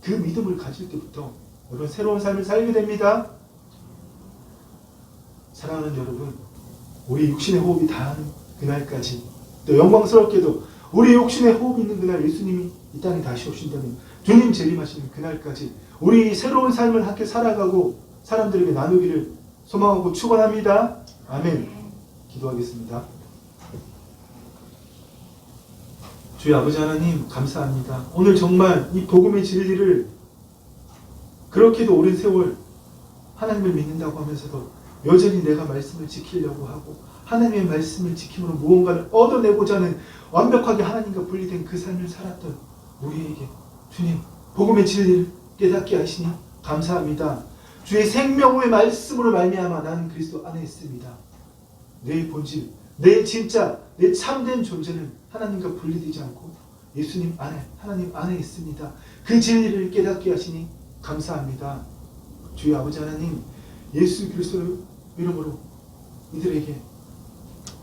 그 믿음을 가질 때부터 여러분 새로운 삶을 살게 됩니다. 사랑하는 여러분, 우리 육신의 호흡이 다하는 그날까지 또 영광스럽게도 우리 육신의 호흡이 있는 그날 예수님이 이 땅에 다시 오신다면 주님 재림하시는 그날까지 우리 새로운 삶을 함께 살아가고 사람들에게 나누기를 소망하고 축원합니다. 아멘. 기도하겠습니다. 주의 아버지 하나님 감사합니다. 오늘 정말 이 복음의 진리를 그렇게도 오랜 세월 하나님을 믿는다고 하면서도 여전히 내가 말씀을 지키려고 하고 하나님의 말씀을 지킴으로 무언가를 얻어내고자 하는 완벽하게 하나님과 분리된 그 삶을 살았던 우리에게 주님 복음의 진리를 깨닫게 하시니 감사합니다. 주의 생명의 말씀으로 말미암아 나는 그리스도 안에 있습니다. 내 본질, 내 진짜, 내 참된 존재는 하나님과 분리되지 않고 예수님 안에, 하나님 안에 있습니다. 그 진리를 깨닫게 하시니 감사합니다. 주의 아버지 하나님, 예수 그리스도의 이름으로 이들에게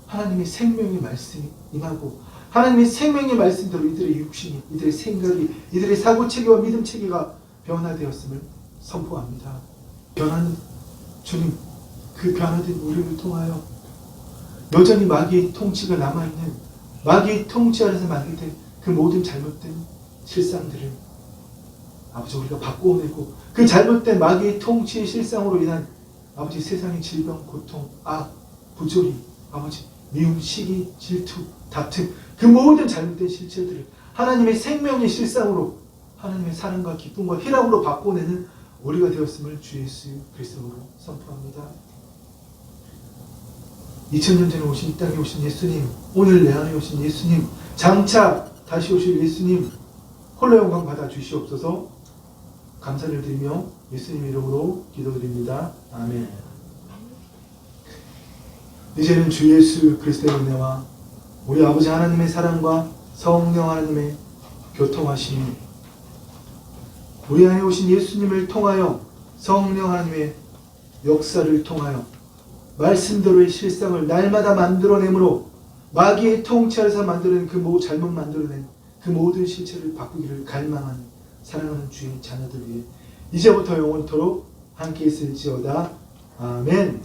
하나님의 생명의 말씀이 임하고 하나님의 생명의 말씀대로 이들의 육신이, 이들의 생각이, 이들의 사고체계와 믿음체계가 변화되었음을 선포합니다. 변한 주님, 그 변화된 우리를 통하여 여전히 마귀의 통치가 남아있는, 마귀의 통치 아래서 만들된 그 모든 잘못된 실상들을 아버지 우리가 바꾸어내고, 그 잘못된 마귀의 통치의 실상으로 인한 아버지 세상의 질병, 고통, 악, 부조리, 아버지 미움, 시기, 질투, 다툼, 그 모든 잘못된 실체들을 하나님의 생명의 실상으로, 하나님의 사랑과 기쁨과 희락으로 바꿔내는 우리가 되었음을 주 예수 그리스도로 선포합니다. 2000년 전에 오신 이 땅에 오신 예수님, 오늘 내 안에 오신 예수님, 장차 다시 오실 예수님, 홀로 영광 받아 주시옵소서. 감사를 드리며 예수님 이름으로 기도드립니다. 아멘. 이제는 주 예수 그리스도의 은혜와 우리 아버지 하나님의 사랑과 성령 하나님의 교통하심이 우리 안에 오신 예수님을 통하여 성령 하나님의 역사를 통하여 말씀대로의 실상을 날마다 만들어내므로 마귀의 통치 아래서 만들어낸 그 잘못 만들어낸 그 모든 실체를 바꾸기를 갈망하는 사랑하는 주의 자녀들 위해 이제부터 영원토록 함께 있을지어다. 아멘.